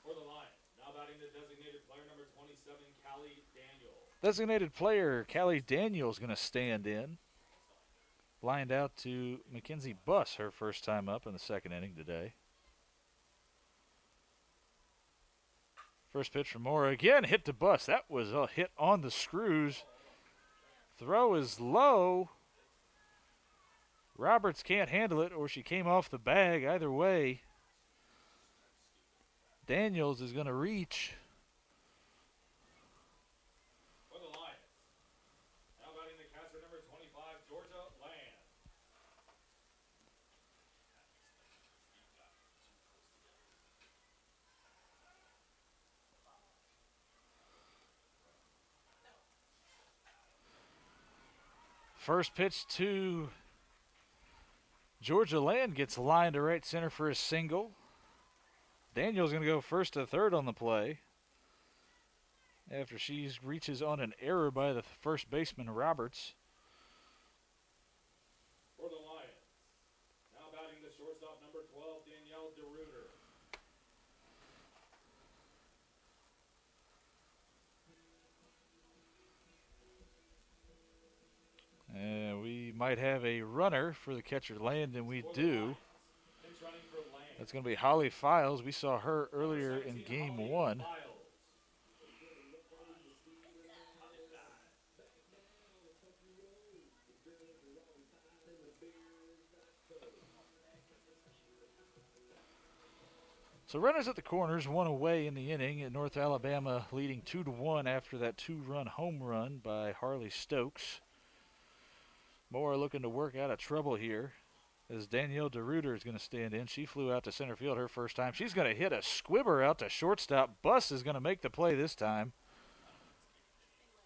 For the Lions, now batting the designated player number 27, Callie Daniels. Designated player Callie Daniels going to stand in. Lined out to Mackenzie Buss, her first time up in the second inning today. First pitch from Mora. Again, hit to Buss. That was a hit on the screws. Throw is low. Roberts can't handle it, or she came off the bag. Either way, Daniels is going to reach. For the Lions, now batting the catcher number 25, Georgia Land. First pitch to Georgia Land gets lined to right center for a single. Daniels going to go first to third on the play after she reaches on an error by the first baseman Roberts. For the Lions, now batting the shortstop number 12, Danielle DeRuiter. We might have a runner for the catcher Land, and we do. That's going to be Holly Files. We saw her earlier in game 1. So runners at the corners, one away in the inning, and North Alabama leading 2-1 after that 2-run home run by Harley Stokes. Moore looking to work out of trouble here as Danielle DeRuiter is going to stand in. She flew out to center field her first time. She's going to hit a squibber out to shortstop. Buss is going to make the play this time.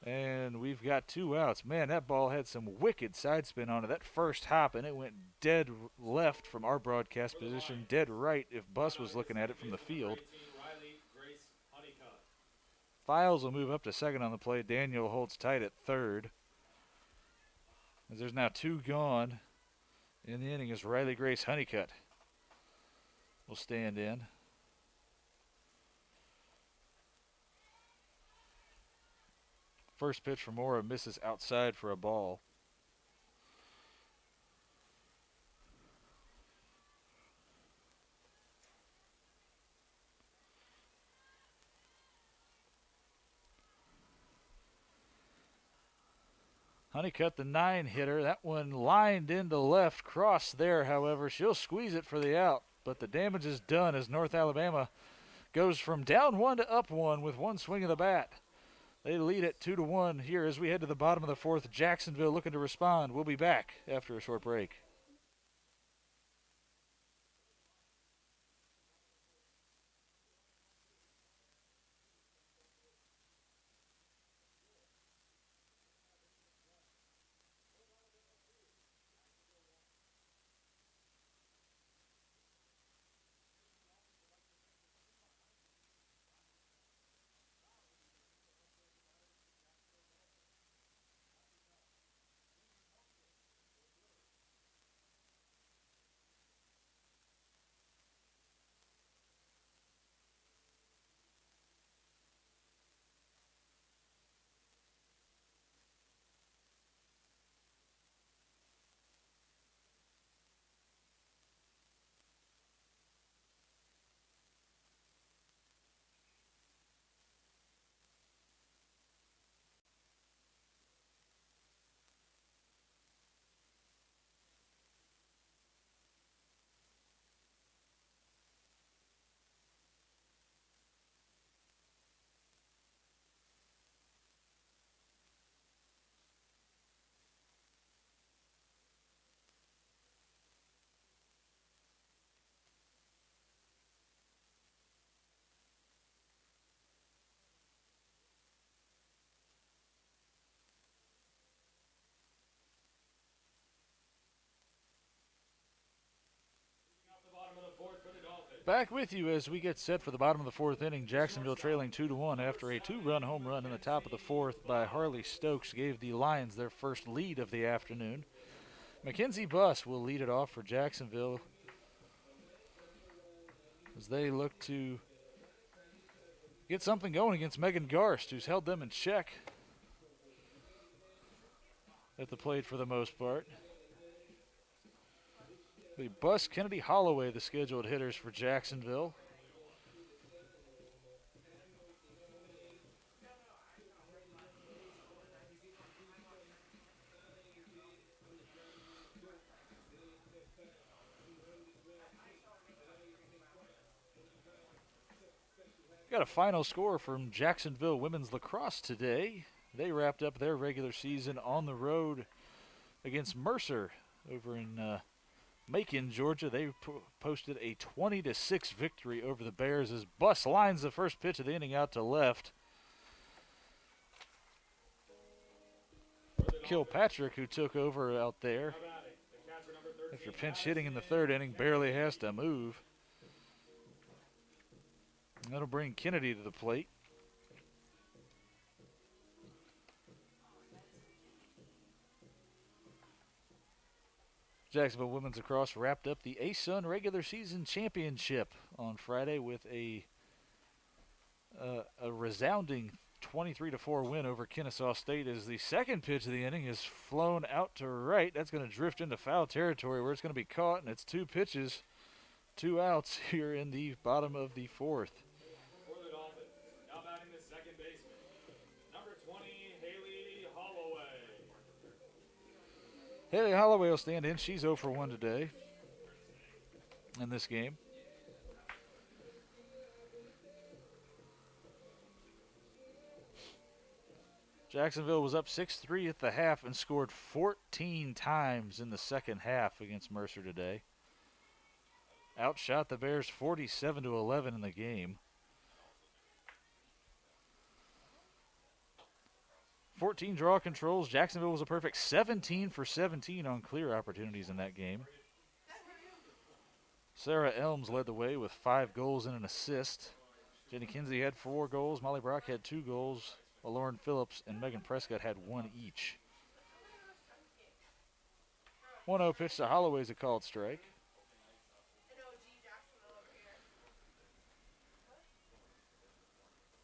And we've got 2 outs. Man, that ball had some wicked side spin on it. That first hop, and it went dead left from our broadcast position, dead right if Buss was looking at it from the field. Files will move up to second on the play. Daniel holds tight at third. As there's now 2 gone in the inning as Riley Grace Honeycutt will stand in. First pitch for Mora misses outside for a ball. Honeycutt, the 9-hitter. That one lined into left, cross there, however. She'll squeeze it for the out, but the damage is done as North Alabama goes from down 1 to up 1 with 1 swing of the bat. They lead it 2-1 here as we head to the bottom of the 4th. Jacksonville looking to respond. We'll be back after a short break. Back with you as we get set for the bottom of the fourth inning. Jacksonville trailing 2-1 after a two-run home run in the top of the fourth by Harley Stokes gave the Lions their first lead of the afternoon. Mackenzie Buss will lead it off for Jacksonville as they look to get something going against Megan Garst, who's held them in check at the plate for the most part. The Buss, Kennedy, Holloway, the scheduled hitters for Jacksonville. Got a final score from Jacksonville women's lacrosse today. They wrapped up their regular season on the road against Mercer over in Macon, Georgia. They posted a 20-6 victory over the Bears as Buss lines the first pitch of the inning out to left. Kilpatrick, who took over out there after pinch hitting in the third inning, barely has to move. And that'll bring Kennedy to the plate. Jacksonville women's lacrosse wrapped up the ASUN regular season championship on Friday with a resounding 23-4 win over Kennesaw State as the second pitch of the inning is flown out to right. That's going to drift into foul territory where it's going to be caught, and it's two pitches, 2 outs here in the bottom of the fourth. For the Dolphins, now batting the second baseman, number 20, Haley Holloway. Haley Holloway will stand in. She's 0 for 1 today in this game. Jacksonville was up 6-3 at the half and scored 14 times in the second half against Mercer today. Outshot the Bears 47-11 in the game. 14 draw controls. Jacksonville was a perfect 17 for 17 on clear opportunities in that game. Sarah Elms led the way with 5 goals and an assist. Jenny Kinsey had 4 goals. Molly Brock had 2 goals. Lauren Phillips and Megan Prescott had 1 each. 1-0 pitch to Holloway's a called strike.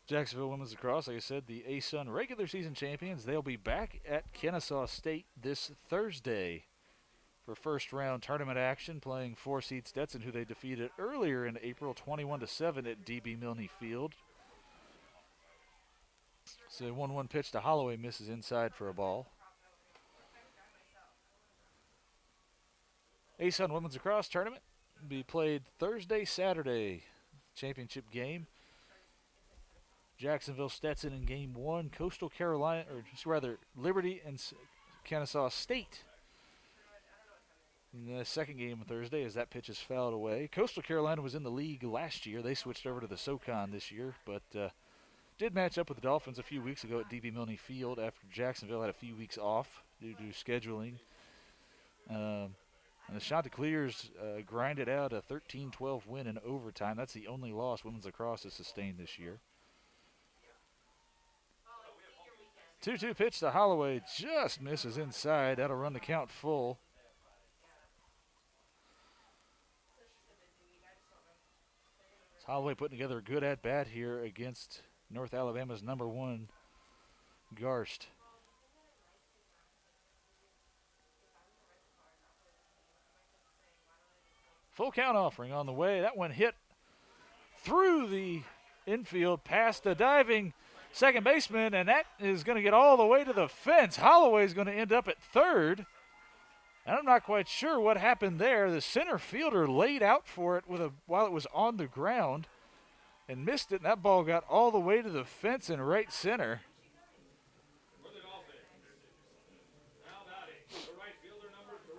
Jacksonville women's lacrosse, like I said, the ASUN regular season champions. They'll be back at Kennesaw State this Thursday for first round tournament action, playing 4-seed Stetson, who they defeated earlier in April 21-7 at DB Milne Field. So 1-1 pitch to Holloway, misses inside for a ball. ASUN women's lacrosse tournament will be played Thursday, Saturday. Championship game. Jacksonville Stetson in game 1. Coastal Carolina, or rather Liberty and Kennesaw State in the second game of Thursday as that pitch is fouled away. Coastal Carolina was in the league last year. They switched over to the SoCon this year, but did match up with the Dolphins a few weeks ago at DB Milne Field after Jacksonville had a few weeks off due to scheduling. And the Chanticleers grinded out a 13-12 win in overtime. That's the only loss women's lacrosse has sustained this year. 2-2 pitch to Holloway, just misses inside. That'll run the count full. Holloway putting together a good at-bat here against North Alabama's number 1, Garst. Full count offering on the way. That one hit through the infield past the diving second baseman, and that is going to get all the way to the fence. Holloway's going to end up at third. And I'm not quite sure what happened there. The center fielder laid out for it while it was on the ground and missed it, and that ball got all the way to the fence in right center. For the Dolphins, now batting the right fielder, number 3,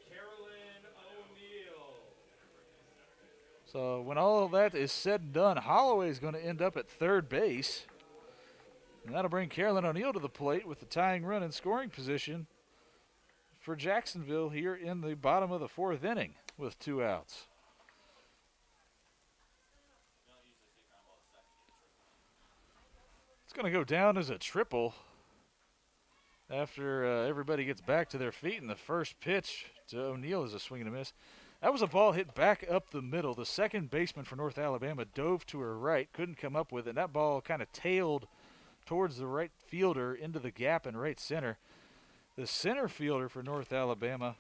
Carolyn O'Neill. So when all of that is said and done, Holloway's going to end up at third base. And that'll bring Carolyn O'Neill to the plate with the tying run in scoring position for Jacksonville here in the bottom of the fourth inning with 2 outs. going to go down as a triple after everybody gets back to their feet. And the first pitch to O'Neill is a swing and a miss. That was a ball hit back up the middle. The second baseman for North Alabama dove to her right, couldn't come up with it. And that ball kind of tailed towards the right fielder into the gap in right center. The center fielder for North Alabama,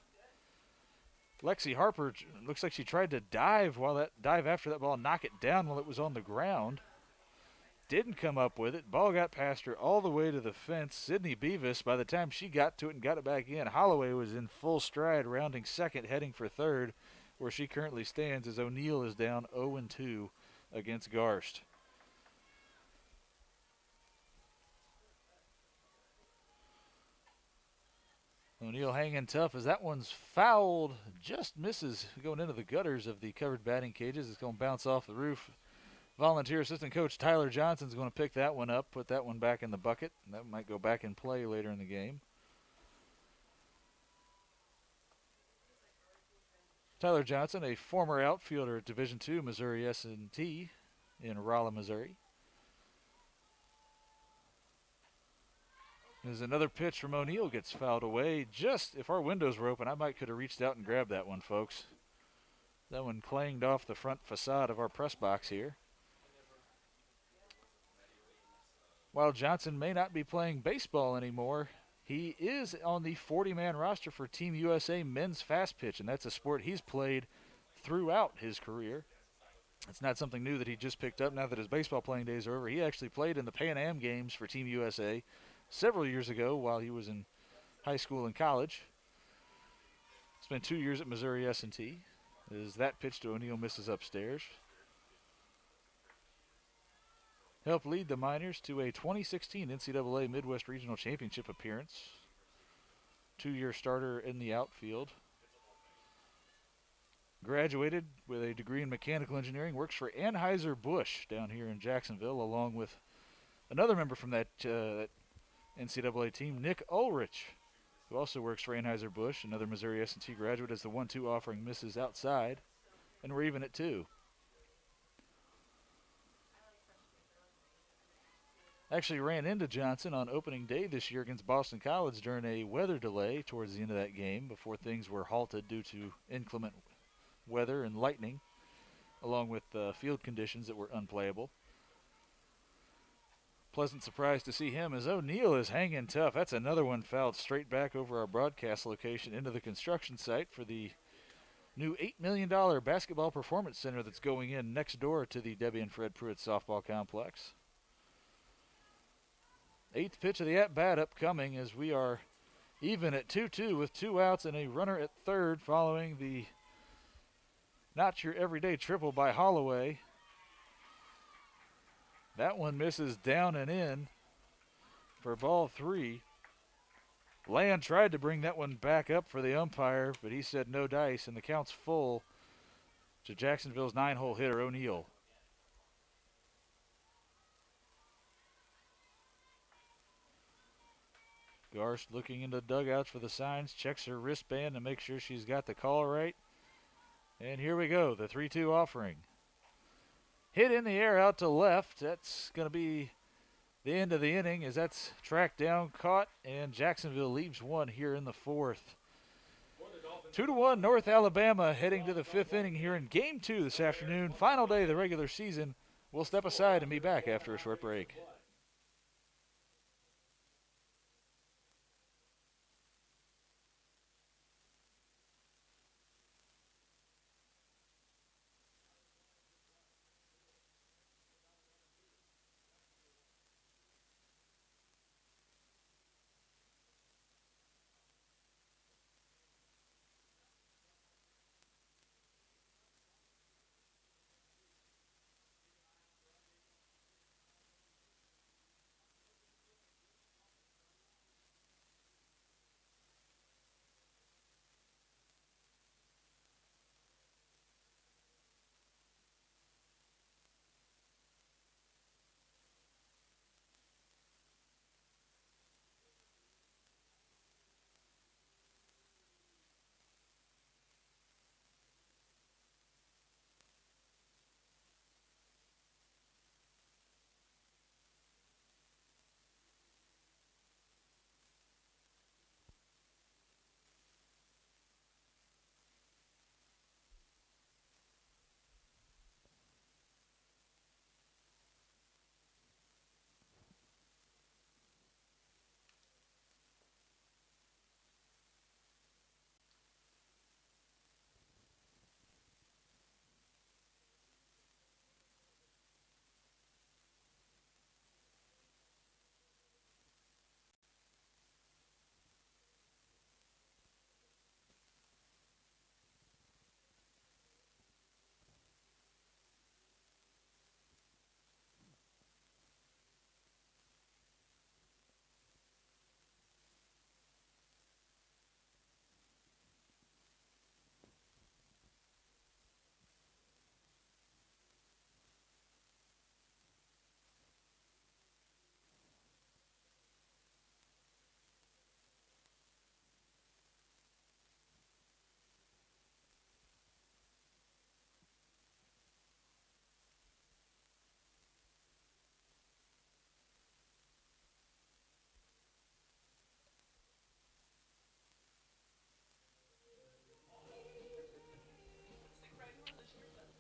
Lexi Harper, looks like she tried to dive after that ball, knock it down while it was on the ground. Didn't come up with it. Ball got past her all the way to the fence. Sydney Beavis, by the time she got to it and got it back in, Holloway was in full stride, rounding second, heading for third, where she currently stands as O'Neill is down 0-2 against Garst. O'Neill hanging tough as that one's fouled. Just misses going into the gutters of the covered batting cages. It's going to bounce off the roof. Volunteer assistant coach Tyler Johnson's going to pick that one up, put that one back in the bucket. That might go back in play later in the game. Tyler Johnson, a former outfielder at Division II Missouri S&T in Rolla, Missouri. As another pitch from O'Neill gets fouled away. Just, if our windows were open, I might could have reached out and grabbed that one, folks. That one clanged off the front facade of our press box here. While Johnson may not be playing baseball anymore, he is on the 40-man roster for Team USA men's fast pitch, and that's a sport he's played throughout his career. It's not something new that he just picked up now that his baseball playing days are over. He actually played in the Pan Am Games for Team USA several years ago while he was in high school and college. Spent 2 years at Missouri S&T. As that pitch to O'Neill misses upstairs. Helped lead the Miners to a 2016 NCAA Midwest Regional Championship appearance. 2-year starter in the outfield. Graduated with a degree in mechanical engineering. Works for Anheuser-Busch down here in Jacksonville, along with another member from that NCAA team, Nick Ulrich, who also works for Anheuser-Busch, another Missouri S&T graduate, as the 1-2 offering misses outside, and we're even at 2. Actually ran into Johnson on opening day this year against Boston College during a weather delay towards the end of that game before things were halted due to inclement weather and lightning, along with field conditions that were unplayable. Pleasant surprise to see him as O'Neill is hanging tough. That's another one fouled straight back over our broadcast location into the construction site for the new $8 million basketball performance center that's going in next door to the Debbie and Fred Pruitt softball complex. 8th pitch of the at-bat upcoming as we are even at 2-2 with 2 outs and a runner at third following the not your everyday triple by Holloway. That one misses down and in for ball 3. Land tried to bring that one back up for the umpire, but he said no dice, and the count's full to Jacksonville's 9-hole hitter, O'Neill. Garst looking into the dugouts for the signs, checks her wristband to make sure she's got the call right. And here we go, the 3-2 offering. Hit in the air out to left. That's going to be the end of the inning as that's tracked down, caught, and Jacksonville leaves one here in the 4th. 2-1 North Alabama heading to the 5th inning here in Game 2 this afternoon. Final day of the regular season. We'll step aside and be back after a short break.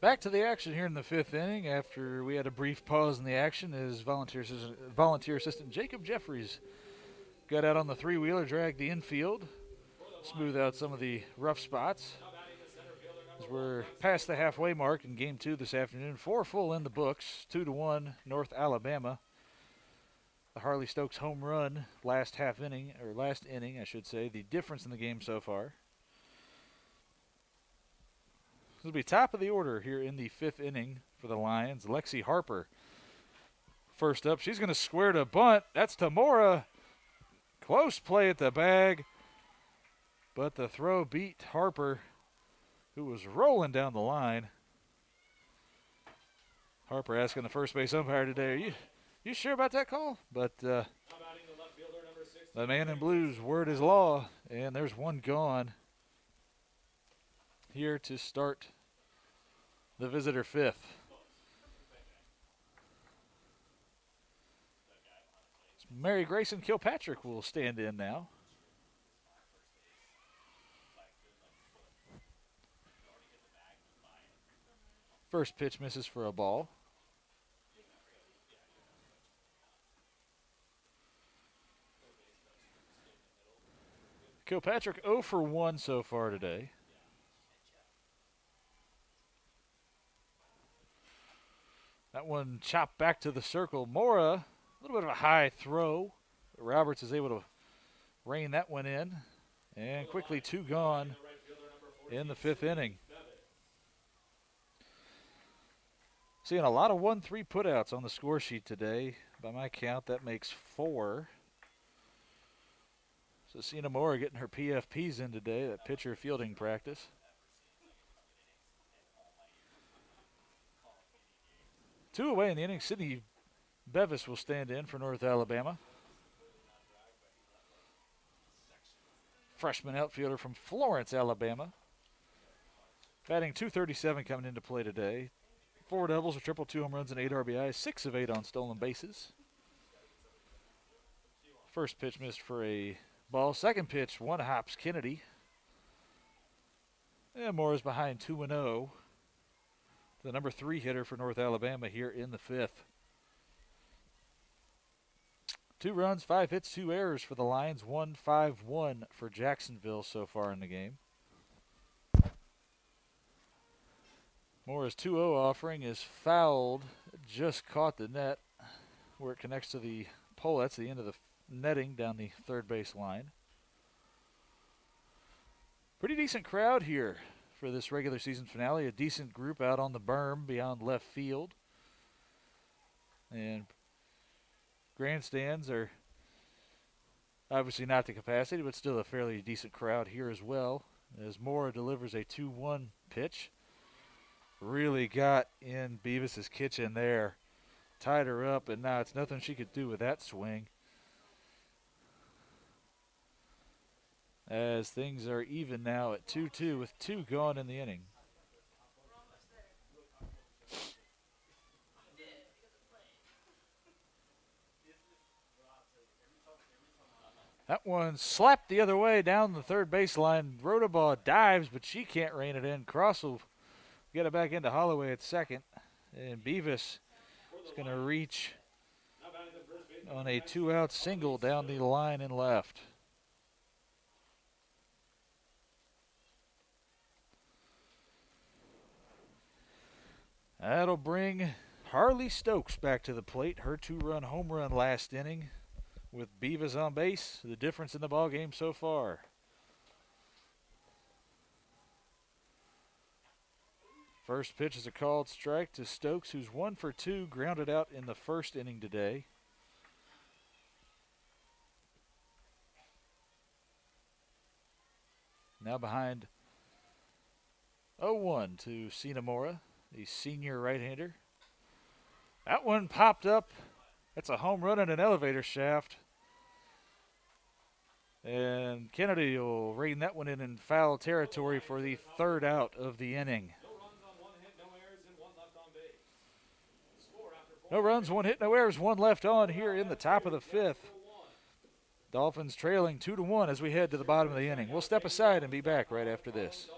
Back to the action here in the 5th inning after we had a brief pause in the action as volunteer assistant Jacob Jeffries got out on the three-wheeler, dragged the infield, smooth out some of the rough spots. As we're past the halfway mark in Game 2 this afternoon, 4 full in the books, 2-1 North Alabama. The Harley Stokes home run last inning, I should say, the difference in the game so far. This will be top of the order here in the 5th inning for the Lions. Lexi Harper first up. She's going to square to bunt. That's Tamora. Close play at the bag, but the throw beat Harper, who was rolling down the line. Harper asking the first base umpire today, are you sure about that call? But the man in blue's word is law, and there's one gone here to start the visitor 5th. Mary Grayson Kilpatrick will stand in now. First pitch misses for a ball. Kilpatrick 0 for 1 so far today. That one chopped back to the circle. Mora, a little bit of a high throw. Roberts is able to rein that one in. And quickly 2 gone in the 5th inning. Seeing a lot of 1-3 putouts on the score sheet today. By my count, that makes 4. So Cena Mora getting her PFPs in today, that pitcher fielding practice. 2 away in the inning. Sydney Bevis will stand in for North Alabama. Freshman outfielder from Florence, Alabama. Batting .237 coming into play today. 4 doubles, a triple, 2 home runs, and 8 RBIs. 6 of 8 on stolen bases. First pitch missed for a ball. Second pitch, 1 hops Kennedy. And Mora's behind 2-0. The number 3 hitter for North Alabama here in the 5th. 2 runs, 5 hits, 2 errors for the Lions. 1-5-1 for Jacksonville so far in the game. Mora's 2-0 offering is fouled. Just caught the net where it connects to the pole. That's the end of the netting down the third base line. Pretty decent crowd here for this regular season finale. A decent group out on the berm beyond left field. And grandstands are obviously not the capacity, but still a fairly decent crowd here as well. As Mora delivers a 2-1 pitch. Really got in Beavis's kitchen there. Tied her up, and now it's nothing she could do with that swing. As things are even now at 2-2 with 2 gone in the inning. That one slapped the other way down the third baseline. Rodabaugh dives, but she can't rein it in. Cross will get it back into Holloway at second. And Beavis is going to reach on a 2-out single down the line and left. That'll bring Harley Stokes back to the plate. Her 2-run home run last inning with Beavis on base. The difference in the ball game so far. First pitch is a called strike to Stokes, who's 1 for 2, grounded out in the first inning today. Now behind 0-1 to Cena Mora, the senior right-hander. That one popped up. That's a home run and an elevator shaft. And Kennedy will rein that one in foul territory for the 3rd out of the inning. No runs, 1 hit, no errors, 1 left on here in the top of the 5th. Dolphins trailing 2-1 as we head to the bottom of the inning. We'll step aside and be back right after this.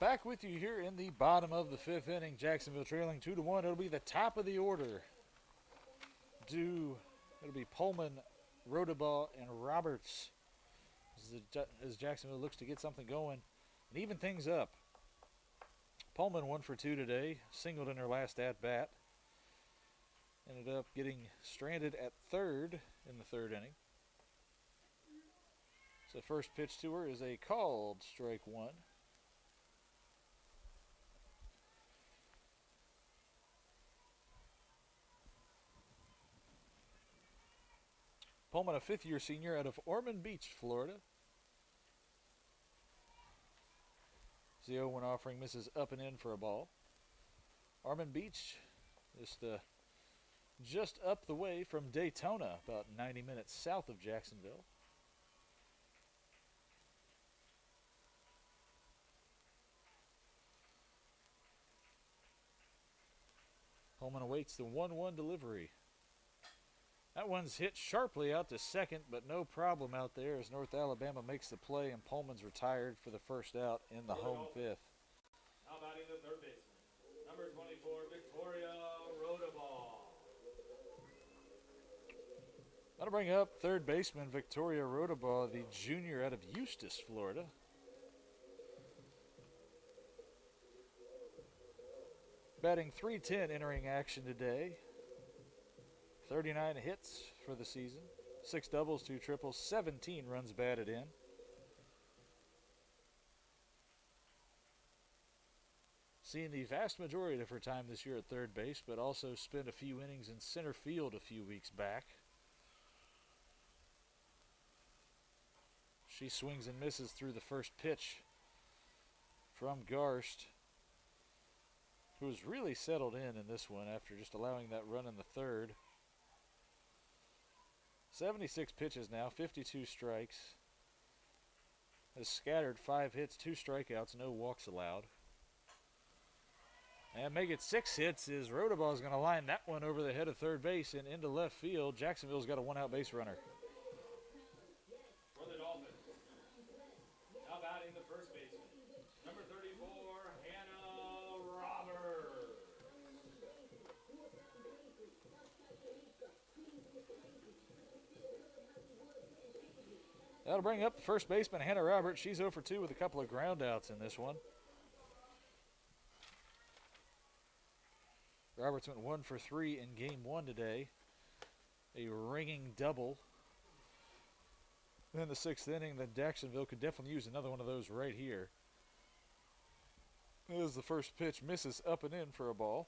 Back with you here in the bottom of the fifth inning. Jacksonville trailing 2-1. It'll be the top of the order. It'll be Pullman, Rodabaugh, and Roberts as Jacksonville looks to get something going and even things up. Pullman 1 for 2 today, singled in her last at bat. Ended up getting stranded at third in the third inning. So first pitch to her is a called strike one. Pullman, a fifth-year senior out of Ormond Beach, Florida. The 0-1 offering misses up and in for a ball. Ormond Beach, just up the way from Daytona, about 90 minutes south of Jacksonville. Pullman awaits the 1-1 delivery. That one's hit sharply out to second, but no problem out there as North Alabama makes the play and Pullman's retired for the first out in the home fifth. Now batting the third baseman, number 24, Victoria Rodabaugh. I'm going to bring up third baseman Victoria Rodabaugh, the junior out of Eustis, Florida. Batting .310 entering action today. 39 hits for the season. 6 doubles, 2 triples, 17 runs batted in. Seeing the vast majority of her time this year at third base, but also spent a few innings in center field a few weeks back. She swings and misses through the first pitch from Garst, who was really settled in this one after just allowing that run in the third. 76 pitches now, 52 strikes. Has scattered 5 hits, 2 strikeouts, no walks allowed. And make it 6 hits is Rodabaugh is going to line that one over the head of third base and into left field. Jacksonville's got a 1-out base runner. For the Dolphins, now batting the first baseman, number 34, Hannah Roberts. That'll bring up first baseman Hannah Roberts. She's 0 for 2 with a couple of groundouts in this one. Roberts went 1 for 3 in game 1 today. A ringing double. In the 6th inning, then Jacksonville could definitely use another one of those right here. As the first pitch misses up and in for a ball.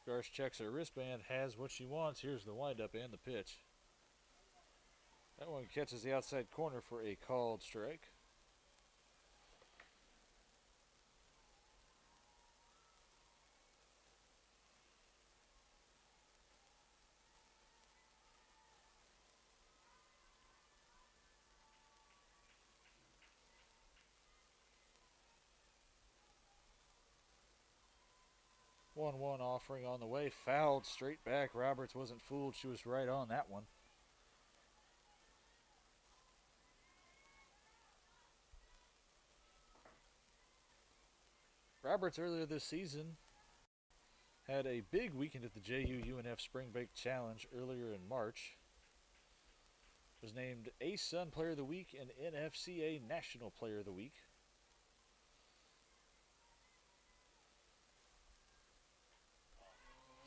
Garst checks her wristband, has what she wants. Here's the windup and the pitch. That one catches the outside corner for a called strike. One offering on the way, fouled straight back. Roberts wasn't fooled. She was right on that one. Roberts earlier this season had a big weekend at the JU UNF Spring Break Challenge earlier in March. Was named ASUN Player of the Week and NFCA National Player of the Week.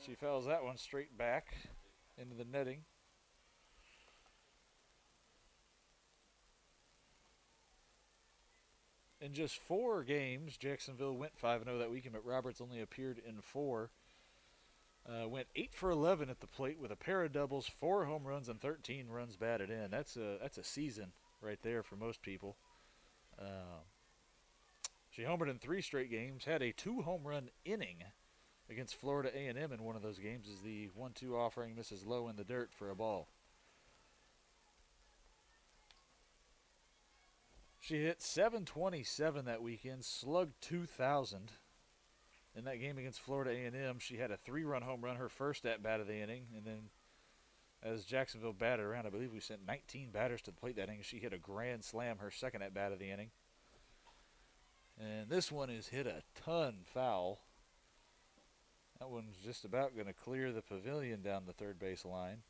She fouls that one straight back into the netting. In just 4 games, Jacksonville went 5-0 that weekend, but Roberts only appeared in 4. Went 8 for 11 at the plate with a pair of doubles, 4 home runs, and 13 runs batted in. That's a season right there for most people. She homered in 3 straight games, had a 2-home run inning against Florida A&M in one of those games as the 1-2 offering misses low in the dirt for a ball. She hit .727 that weekend, slugged 2,000. In that game against Florida A&M, she had a 3-run home run, her first at-bat of the inning. And then as Jacksonville batted around, I believe we sent 19 batters to the plate that inning. She hit a grand slam, her second at-bat of the inning. And this one is hit a ton foul. That one's just about going to clear the pavilion down the third base line.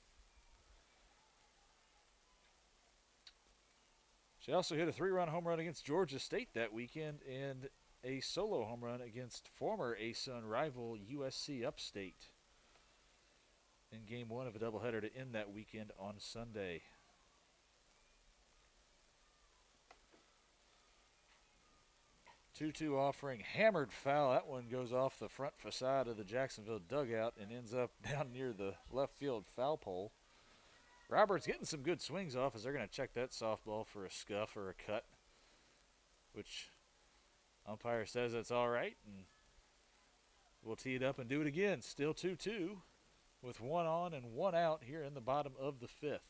She also hit a 3-run home run against Georgia State that weekend and a solo home run against former ASUN rival USC Upstate in Game 1 of a doubleheader to end that weekend on Sunday. Two-two offering, hammered foul. That one goes off the front facade of the Jacksonville dugout and ends up down near the left field foul pole. Roberts getting some good swings off as they're going to check that softball for a scuff or a cut, which umpire says that's all right, and we'll tee it up and do it again. Still 2-2 with 1 on and 1 out here in the bottom of the 5th.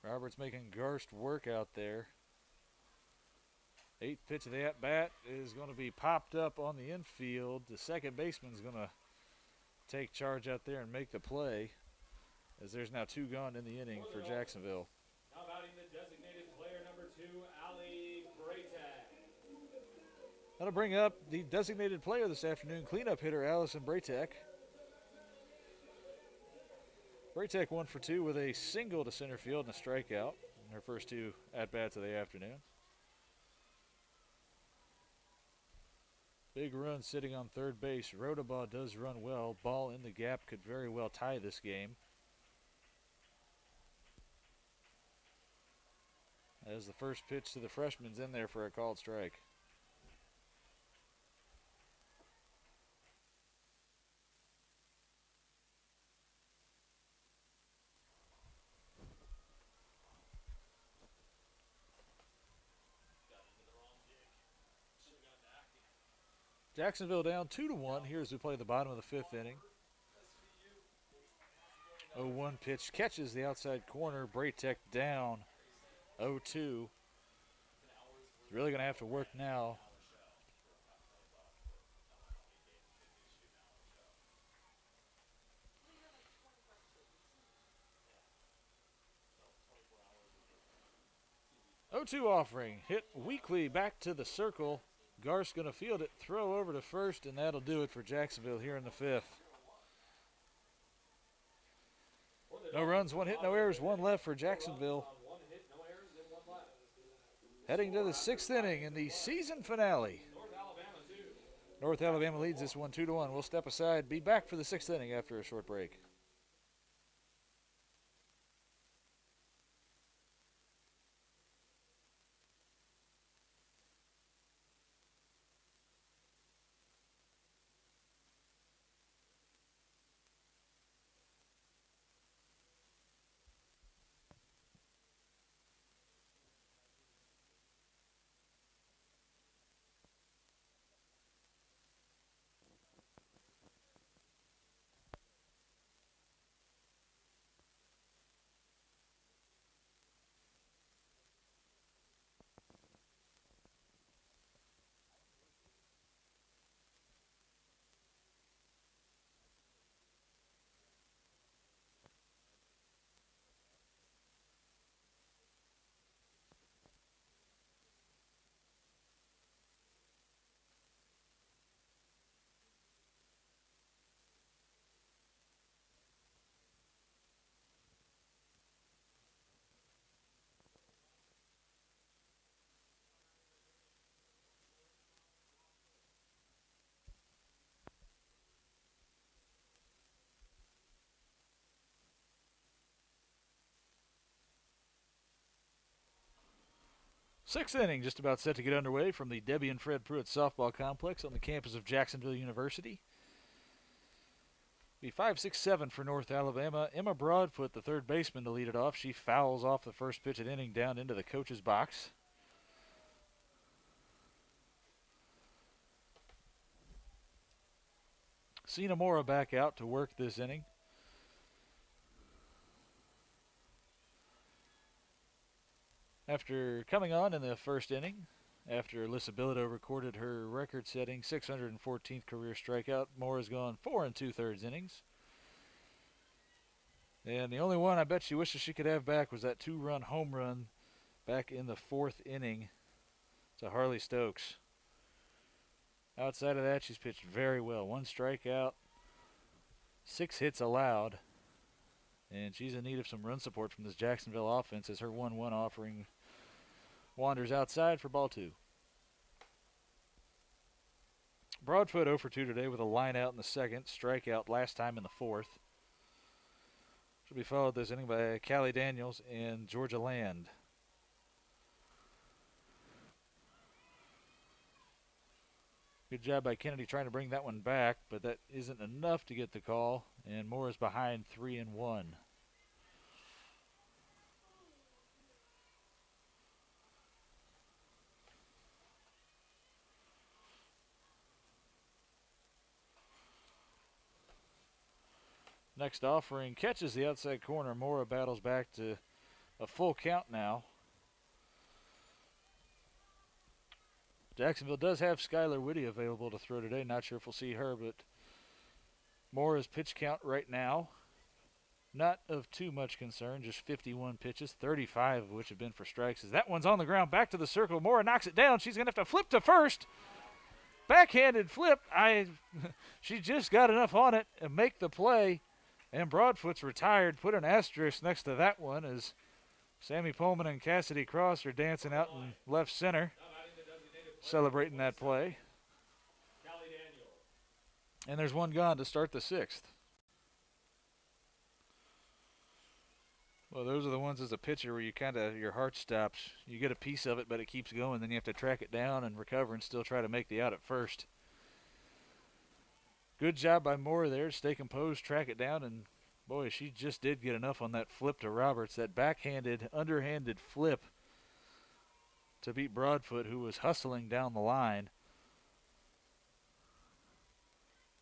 Roberts making Garst work out there. 8th pitch of the at-bat is going to be popped up on the infield. The second baseman's going to take charge out there and make the play, as there's now 2 gone in the inning for Jacksonville. Now batting the designated player number 2, Alison Braytech. That'll bring up the designated player this afternoon, cleanup hitter Alison Braytech. Braytech 1 for 2 with a single to center field and a strikeout in her first 2 at-bats of the afternoon. Big run sitting on third base. Rodabaugh does run well. Ball in the gap could very well tie this game, as the first pitch to the freshman's in there for a called strike. Jacksonville down 2-1 here as we play the bottom of the 5th inning. 0-1 pitch catches the outside corner. Braytech down 0-2. He's really going to have to work now. O2 offering, hit weakly back to the circle. Garst's going to field it, throw over to first, and that'll do it for Jacksonville here in the 5th. No runs, 1 hit, no errors, 1 left for Jacksonville. Heading to the 6th inning in the season finale. North Alabama leads this one 2-1. We'll step aside, be back for the 6th inning after a short break. Sixth inning just about set to get underway from the Debbie and Fred Pruitt Softball Complex on the campus of Jacksonville University. Be 5-6-7 for North Alabama. Emma Broadfoot, the third baseman, to lead it off. She fouls off the first pitch of the inning down into the coach's box. Sina Mora back out to work this inning. After coming on in the first inning, after Alyssa Bilodeau recorded her record-setting 614th career strikeout, Moore has gone 4 2/3 innings. And the only one I bet she wishes she could have back was that 2-run home run back in the 4th inning to Harley Stokes. Outside of that, she's pitched very well. 1 strikeout, 6 hits allowed, and she's in need of some run support from this Jacksonville offense as her 1-1 offering wanders outside for ball 2. Broadfoot 0 for 2 today with a line out in the 2nd, strikeout last time in the 4th. She'll be followed this inning by Callie Daniels and Georgia Land. Good job by Kennedy trying to bring that one back, but that isn't enough to get the call, and Moore is behind 3-1. Next offering catches the outside corner. Mora battles back to a full count now. Jacksonville does have Skylar Whitty available to throw today. Not sure if we'll see her, but Mora's pitch count right now, not of too much concern. Just 51 pitches, 35 of which have been for strikes. As that one's on the ground, back to the circle. Mora knocks it down. She's going to have to flip to first. Backhanded flip. She just got enough on it and make the play. And Broadfoot's retired. Put an asterisk next to that one as Sammy Pullman and Cassidy Cross are dancing out in left center, celebrating that play. And there's one gone to start the 6th. Well, those are the ones as a pitcher where you your heart stops. You get a piece of it, but it keeps going. Then you have to track it down and recover and still try to make the out at first. Good job by Moore there to stay composed, track it down, and boy, she just did get enough on that flip to Roberts, that backhanded, underhanded flip to beat Broadfoot, who was hustling down the line.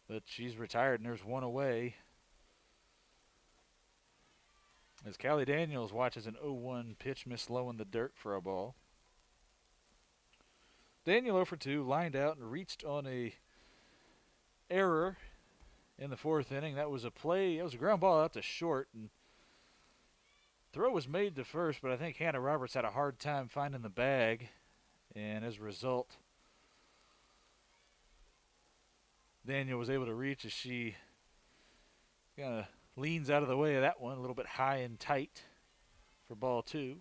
But she's retired, and there's one away. As Callie Daniels watches an 0-1 pitch miss low in the dirt for a ball. Daniel 0 for 2, lined out and reached on a error in the 4th inning. That was a play. It was a ground ball out to short, and throw was made to first, but I think Hannah Roberts had a hard time finding the bag, and as a result, Daniel was able to reach as she kind of leans out of the way of that one, a little bit high and tight for ball 2.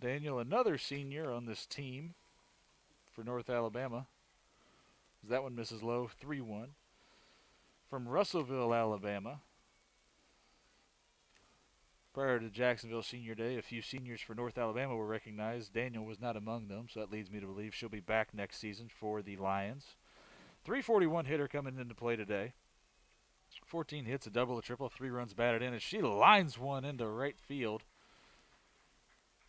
Daniel, another senior on this team for North Alabama. That one misses low, 3-1. From Russellville, Alabama. Prior to Jacksonville Senior Day, a few seniors for North Alabama were recognized. Daniel was not among them, so that leads me to believe she'll be back next season for the Lions. 341 hitter coming into play today. 14 hits, a double, a triple, 3 runs batted in, as she lines one into right field.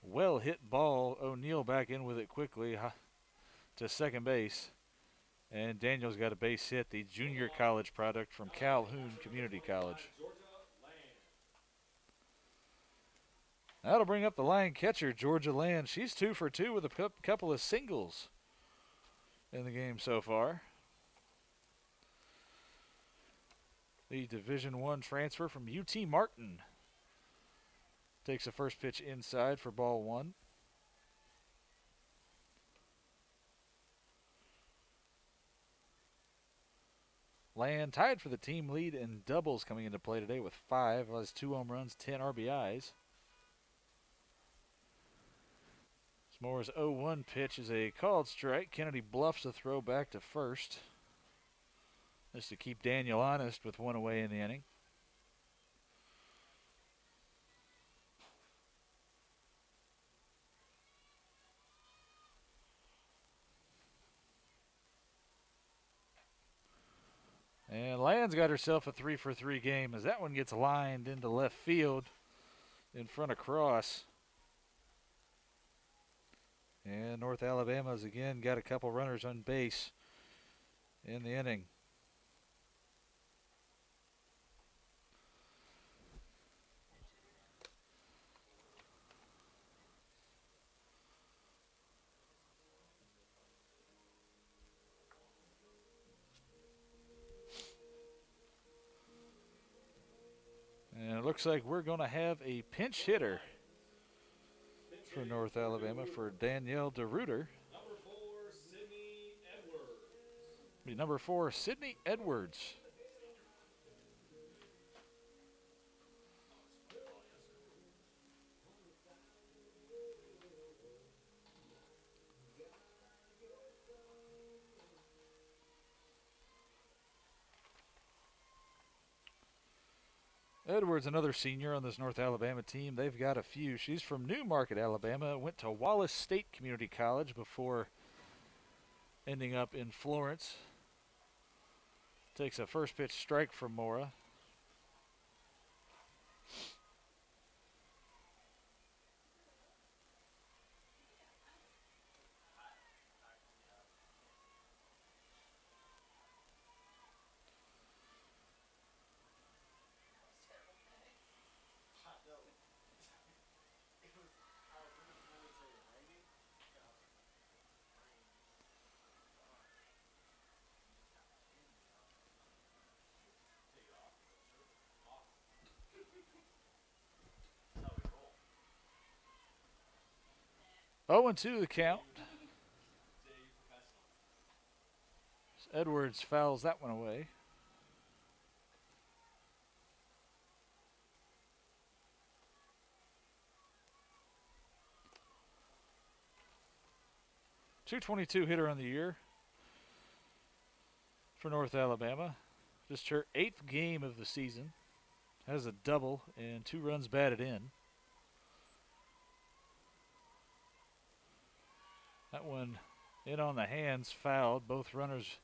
Well hit ball. O'Neal back in with it quickly to second base. And Daniel's got a base hit, the junior college product from Calhoun Community College. That'll bring up the line catcher, Georgia Land. She's 2 for 2 with a couple of singles in the game so far. The Division I transfer from UT Martin takes the first pitch inside for ball 1. Land tied for the team lead in doubles coming into play today with 5. Has 2 home runs, 10 RBIs. Moore's 0-1 pitch is a called strike. Kennedy bluffs a throw back to first. Just to keep Daniel honest with 1 away in the inning. And Land's got herself a 3 for 3 game as that one gets lined into left field in front of Cross. And North Alabama's again got a couple runners on base in the inning. And it looks like we're going to have a pinch hitter for North Alabama for Danielle DeRuiter. Number 4, Sydney Edwards. Be number 4, Sydney Edwards. Edwards, another senior on this North Alabama team. They've got a few. She's from Newmarket, Alabama. Went to Wallace State Community College before ending up in Florence. Takes a first pitch strike from Mora. Oh, and 2 the count. Edwards fouls that one away. .222 hitter on the year for North Alabama. Just her 8th game of the season. Has a double and 2 runs batted in. That one in on the hands, fouled. Both runners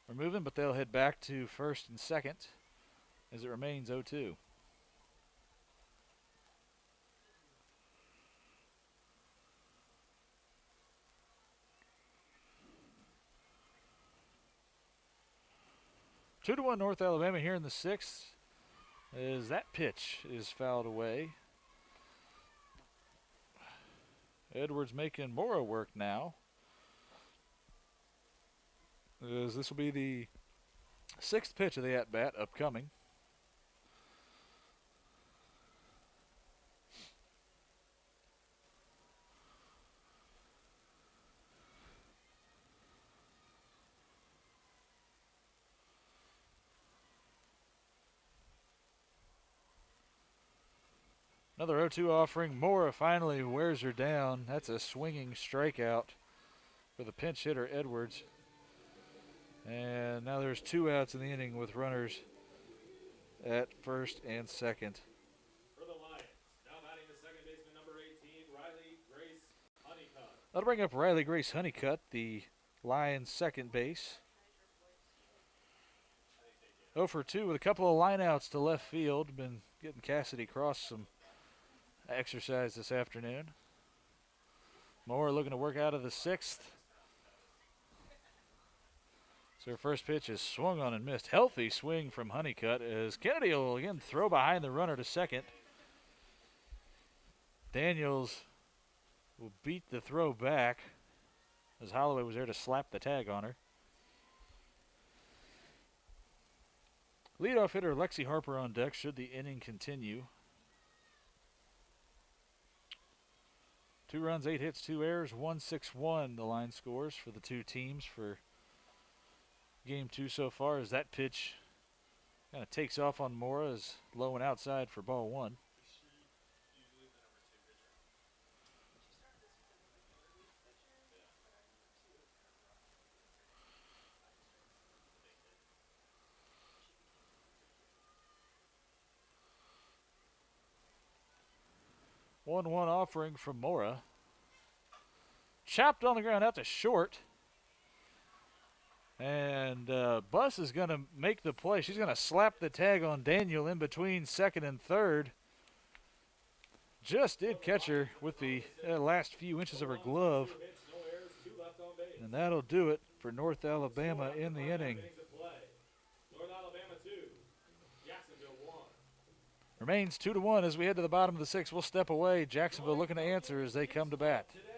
are moving, but they'll head back to first and second as it remains 0-2. Two to 1 North Alabama here in the 6th as that pitch is fouled away. Edwards making Mora work now, as this will be the 6th pitch of the at-bat upcoming. Another 0-2 offering. Mora finally wears her down. That's a swinging strikeout for the pinch hitter, Edwards. And now there's 2 outs in the inning with runners at first and second. For the Lions, now batting the second baseman, number 18, Riley Grace Honeycutt. That'll bring up Riley Grace Honeycutt, the Lions' second base. 0 for 2 with a couple of lineouts to left field. Been getting Cassidy Cross some exercise this afternoon. Moore looking to work out of the 6th. So her first pitch is swung on and missed. Healthy swing from Honeycutt as Kennedy will again throw behind the runner to second. Daniels will beat the throw back as Holloway was there to slap the tag on her. Leadoff hitter Lexi Harper on deck should the inning continue. 2 runs, 8 hits, 2 errors, 1-6-1 the line scores for the 2 teams for Game 2 so far, as that pitch kind of takes off on Mora, is low and outside for ball 1. One offering from Mora. Chopped on the ground out to short. And Buss is going to make the play. She's going to slap the tag on Daniel in between second and third. Just did catch her with the last few inches of her glove. left on base. And that'll do it for North Alabama Score in the after 5 inning. innings of play. North Alabama 2, Jacksonville 1. Remains 2-1 as we head to the bottom of the sixth. We'll step away. Jacksonville looking to answer as they come to bat. Today.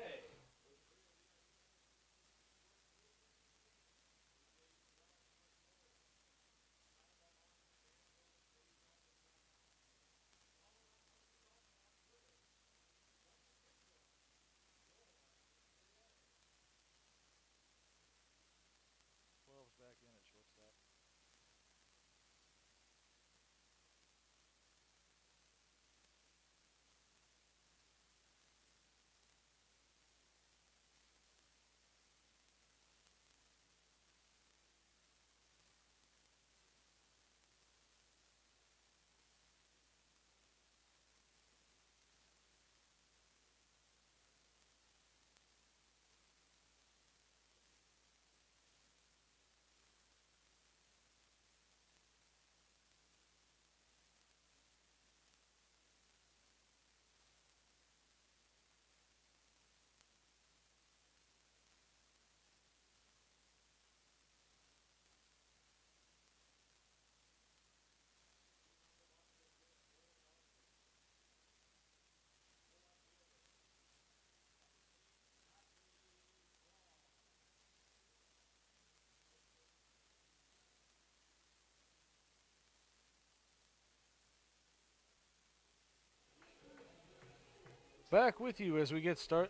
Back with you as we get set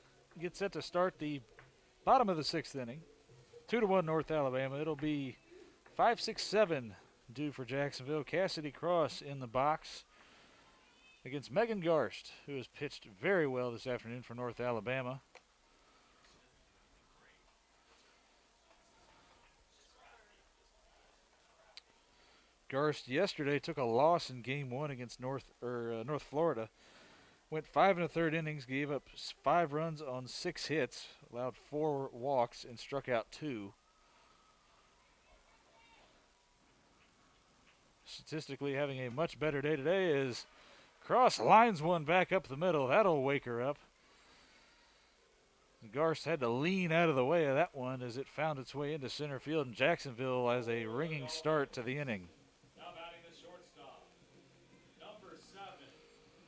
to start the bottom of the sixth inning. 2-1 North Alabama. It'll be 5-6-7 due for Jacksonville. Cassidy Cross in the box against Megan Garst, who has pitched very well this afternoon for North Alabama. Garst yesterday took a loss in Game 1 against North Florida. Went 5 1/3 innings, gave up 5 runs on 6 hits, allowed 4 walks, and struck out 2. Statistically having a much better day today as Cross lines one back up the middle. That'll wake her up. Garst had to lean out of the way of that one as it found its way into center field, and Jacksonville has a ringing start to the inning. Now batting the shortstop, number 7,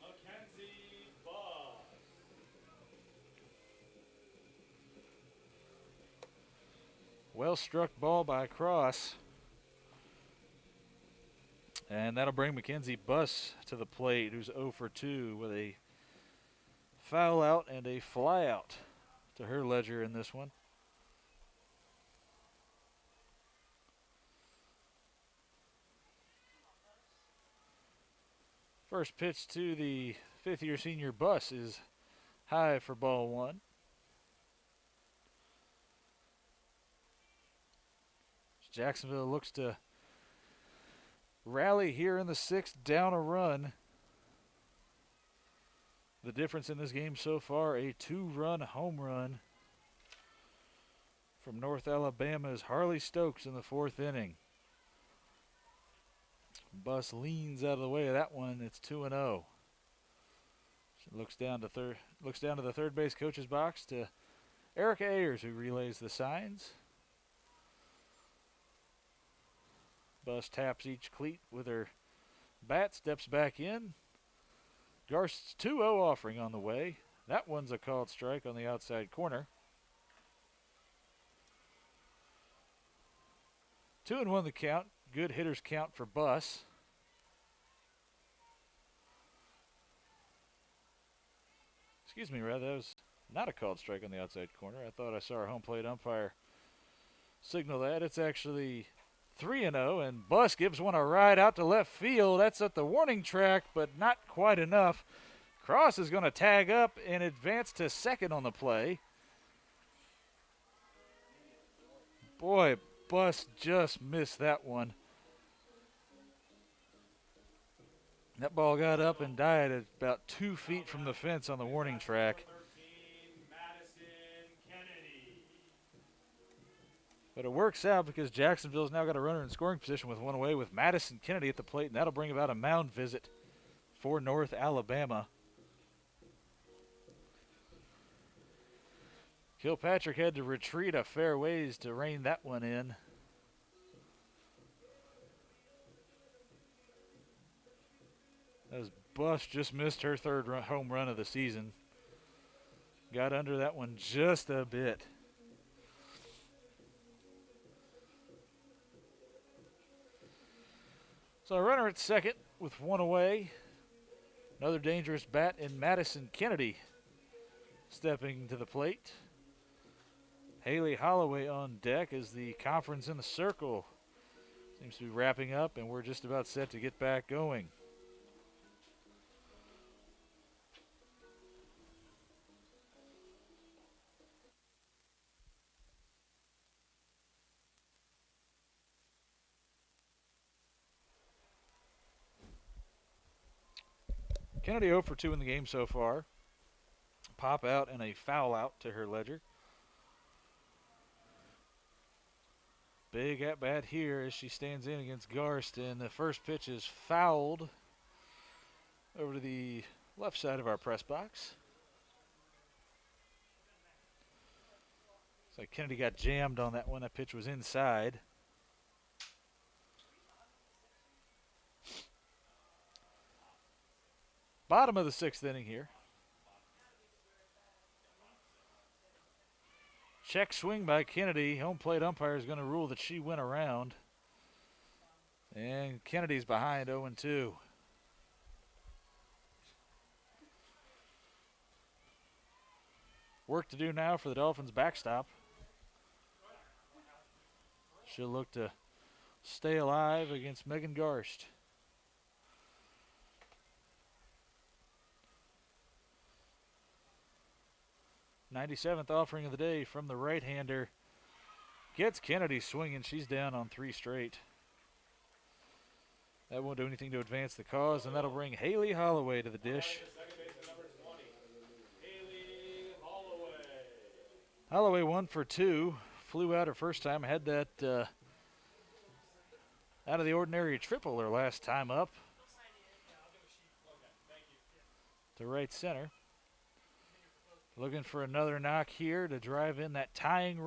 Mackenzie Buss. Well struck ball by Cross. And that'll bring Mackenzie Buss to the plate, who's 0 for 2 with a foul out and a fly out to her ledger in this one. First pitch to the fifth-year senior Buss is high for ball 1. Jacksonville looks to rally here in the sixth, down a run. The difference in this game so far, a 2-run home run from North Alabama's Harley Stokes in the 4th inning. Buss leans out of the way of that one. It's 2-0. She looks down to the third base coach's box to Erica Ayers, who relays the signs. Buss taps each cleat with her bat, steps back in. Garst's 2-0 offering on the way. That one's a called strike on the outside corner. 2-1 the count. Good hitter's count for Buss. Excuse me, rather, that was not a called strike on the outside corner. I thought I saw our home plate umpire signal that. It's actually 3-0, and Buss gives one a ride out to left field. That's at the warning track, but not quite enough. Cross is going to tag up and advance to second on the play. Boy, Buss just missed that one. That ball got up and died at about 2 feet from the fence on the warning track. But it works out because Jacksonville's now got a runner in scoring position with one away with Madison Kennedy at the plate, and that'll bring about a mound visit for North Alabama. Kilpatrick had to retreat a fair ways to rein that one in. As Buss just missed her third home run of the season. Got under that one just a bit. So a runner at second with one away. Another dangerous bat in Madison Kennedy stepping to the plate. Haley Holloway on deck as the conference in the circle seems to be wrapping up, and we're just about set to get back going. Kennedy 0 for 2 in the game so far. Pop out and a foul out to her ledger. Big at bat here as she stands in against Garst, and the first pitch is fouled over to the left side of our press box. So Kennedy got jammed on that one. That pitch was inside. Bottom of the sixth inning here. Check swing by Kennedy. Home plate umpire is going to rule that she went around. And Kennedy's behind 0-2. Work to do now for the Dolphins backstop. She'll look to stay alive against Megan Garst. '97th offering of the day from the right-hander. Gets Kennedy swinging. She's down on 3 straight. That won't do anything to advance the cause, and that'll bring Haley Holloway to the dish. Holloway 1 for 2. Flew out her first time. Had that out of the ordinary triple her last time up. To right center. Looking for another knock here to drive in that tying run.